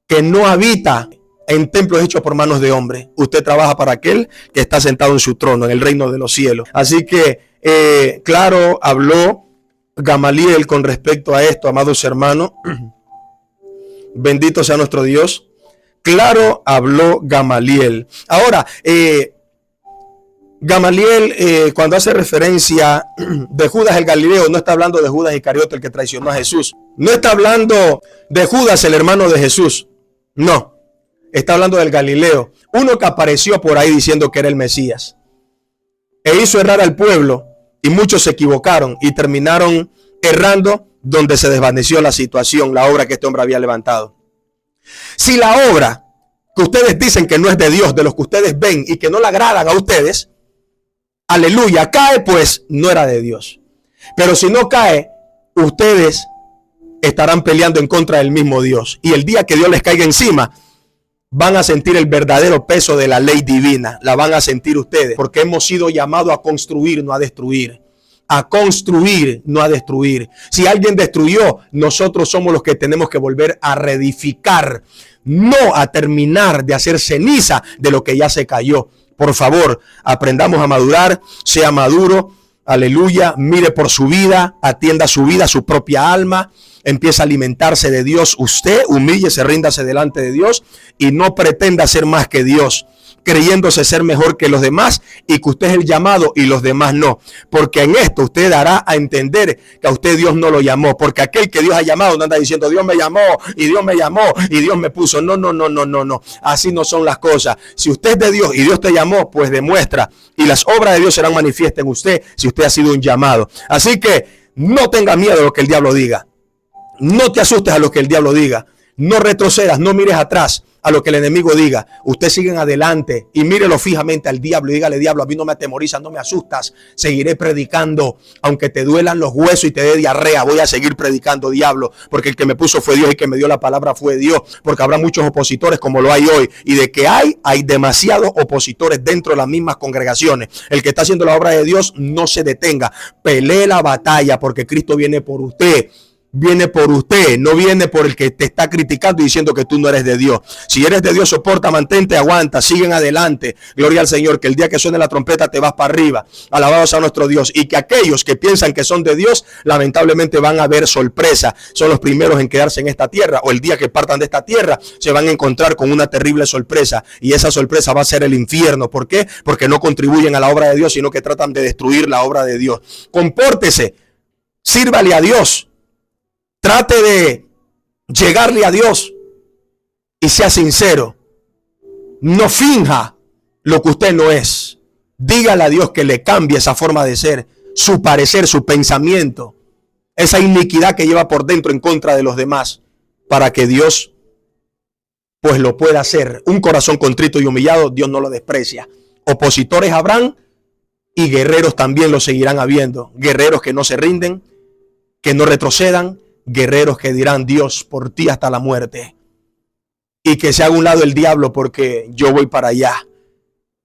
que no habita en templos hechos por manos de hombre. Usted trabaja para aquel que está sentado en su trono, en el reino de los cielos. Así que, claro, habló Gamaliel con respecto a esto, amados hermanos. Bendito sea nuestro Dios. Claro, habló Gamaliel. Ahora, Gamaliel, cuando hace referencia de Judas el Galileo, no está hablando de Judas Iscariote, el que traicionó a Jesús. No está hablando de Judas, el hermano de Jesús. No, está hablando del Galileo, uno que apareció por ahí diciendo que era el Mesías, e hizo errar al pueblo, y muchos se equivocaron y terminaron errando, donde se desvaneció la situación, la obra que este hombre había levantado. Si la obra que ustedes dicen que no es de Dios, de los que ustedes ven y que no le agradan a ustedes, aleluya, cae, pues no era de Dios. Pero si no cae, ustedes estarán peleando en contra del mismo Dios. Y el día que Dios les caiga encima, van a sentir el verdadero peso de la ley divina. La van a sentir ustedes, porque hemos sido llamados a construir, no a destruir. a construir, no a destruir. Si alguien destruyó, nosotros somos los que tenemos que volver a reedificar, no a terminar de hacer ceniza de lo que ya se cayó. Por favor, aprendamos a madurar, sea maduro, aleluya, mire por su vida, atienda su vida, su propia alma, empieza a alimentarse de Dios. Usted humíllese, ríndase delante de Dios y no pretenda ser más que Dios, creyéndose ser mejor que los demás y que usted es el llamado y los demás no. Porque en esto usted dará a entender que a usted Dios no lo llamó. Porque aquel que Dios ha llamado no anda diciendo Dios me llamó y Dios me llamó y Dios me puso. No. Así no son las cosas. Si usted es de Dios y Dios te llamó, pues demuestra. Y las obras de Dios serán manifiestas en usted si usted ha sido un llamado. Así que no tenga miedo de lo que el diablo diga. No te asustes a lo que el diablo diga. No retrocedas, no mires atrás a lo que el enemigo diga. Usted sigue en adelante y mírelo fijamente al diablo y dígale: diablo, a mí no me atemorizas, no me asustas. Seguiré predicando, aunque te duelan los huesos y te dé diarrea. Voy a seguir predicando, diablo, porque el que me puso fue Dios y el que me dio la palabra fue Dios. Porque habrá muchos opositores como lo hay hoy. Y de que hay demasiados opositores dentro de las mismas congregaciones. El que está haciendo la obra de Dios, no se detenga. Pelee la batalla, porque Cristo viene por usted. Viene por usted, no viene por el que te está criticando y diciendo que tú no eres de Dios. Si eres de Dios, soporta, mantente, aguanta, siguen adelante. Gloria al Señor, que el día que suene la trompeta te vas para arriba. Alabados a nuestro Dios. Y que aquellos que piensan que son de Dios, lamentablemente van a ver sorpresa. Son los primeros en quedarse en esta tierra, o el día que partan de esta tierra se van a encontrar con una terrible sorpresa. Y esa sorpresa va a ser el infierno. ¿Por qué? Porque no contribuyen a la obra de Dios, sino que tratan de destruir la obra de Dios. Compórtese, sírvale a Dios. Trate de llegarle a Dios y sea sincero. No finja lo que usted no es. Dígale a Dios que le cambie esa forma de ser, su parecer, su pensamiento, esa iniquidad que lleva por dentro en contra de los demás, para que Dios pues lo pueda hacer. Un corazón contrito y humillado, Dios no lo desprecia. Opositores habrán y guerreros también lo seguirán habiendo. Guerreros que no se rinden, que no retrocedan. Guerreros que dirán: Dios, por ti hasta la muerte. Y que se haga a un lado el diablo porque yo voy para allá.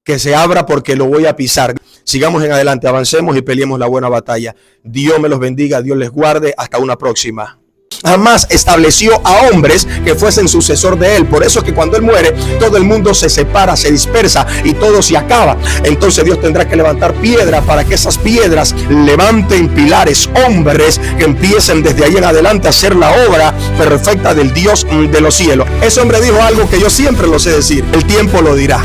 Que se abra porque lo voy a pisar. Sigamos en adelante, avancemos y peleemos la buena batalla. Dios me los bendiga, Dios les guarde. Hasta una próxima. Jamás estableció a hombres que fuesen sucesor de él. Por eso es que cuando él muere, todo el mundo se separa, se dispersa y todo se acaba. Entonces Dios tendrá que levantar piedras para que esas piedras levanten pilares, hombres que empiecen desde ahí en adelante a hacer la obra perfecta del Dios de los cielos. Ese hombre dijo algo que yo siempre lo sé decir: el tiempo lo dirá.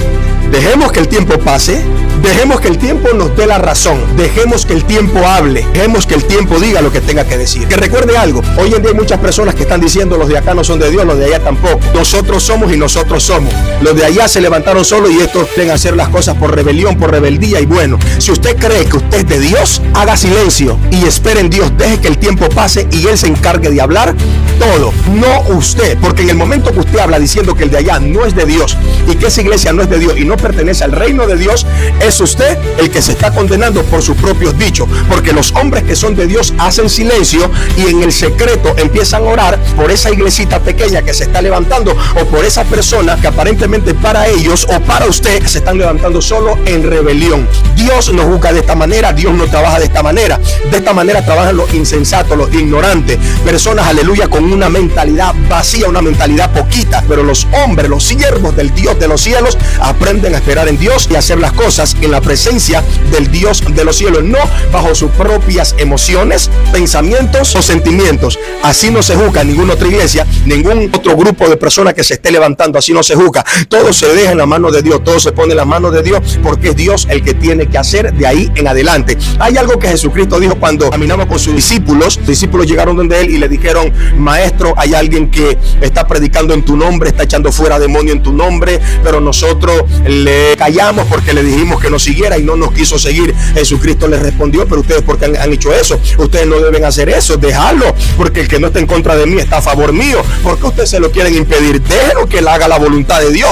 Dejemos que el tiempo pase. Dejemos que el tiempo nos dé la razón. Dejemos que el tiempo hable. Dejemos que el tiempo diga lo que tenga que decir. Que recuerde algo: hoy en día hay muchas personas que están diciendo los de acá no son de Dios, los de allá tampoco. Nosotros somos y nosotros somos. Los de allá se levantaron solos y estos quieren hacer las cosas por rebelión, por rebeldía. Y bueno, si usted cree que usted es de Dios, haga silencio y espere en Dios. Deje que el tiempo pase y Él se encargue de hablar todo, no usted. Porque en el momento que usted habla diciendo que el de allá no es de Dios y que esa iglesia no es de Dios y no pertenece al reino de Dios, es usted el que se está condenando por sus propios dichos. Porque los hombres que son de Dios hacen silencio y en el secreto empiezan a orar por esa iglesita pequeña que se está levantando, o por esa persona que aparentemente para ellos o para usted se están levantando solo en rebelión. Dios no juzga de esta manera, Dios no trabaja de esta manera. De esta manera trabajan los insensatos, los ignorantes, personas, aleluya, con una mentalidad vacía, una mentalidad poquita. Pero los hombres, los siervos del Dios de los cielos, aprenden a esperar en Dios y hacer las cosas en la presencia del Dios de los cielos, no bajo sus propias emociones, pensamientos o sentimientos. Así no se juzga ninguna otra iglesia, ningún otro grupo de personas que se esté levantando. Así no se juzga. Todo se deja en la mano de Dios, todo se pone en la mano de Dios, porque es Dios el que tiene que hacer de ahí en adelante. Hay algo que Jesucristo dijo cuando caminaba con sus discípulos. Los discípulos llegaron donde él y le dijeron: maestro, hay alguien que está predicando en tu nombre, está echando fuera demonio en tu nombre, pero nosotros le callamos porque le dijimos que nos siguiera y no nos quiso seguir. Jesucristo les respondió: pero ustedes, ¿por qué han hecho eso? Ustedes no deben hacer eso, dejarlo, porque el que no está en contra de mí está a favor mío. ¿Por qué ustedes se lo quieren impedir? Déjenlo que él haga la voluntad de Dios.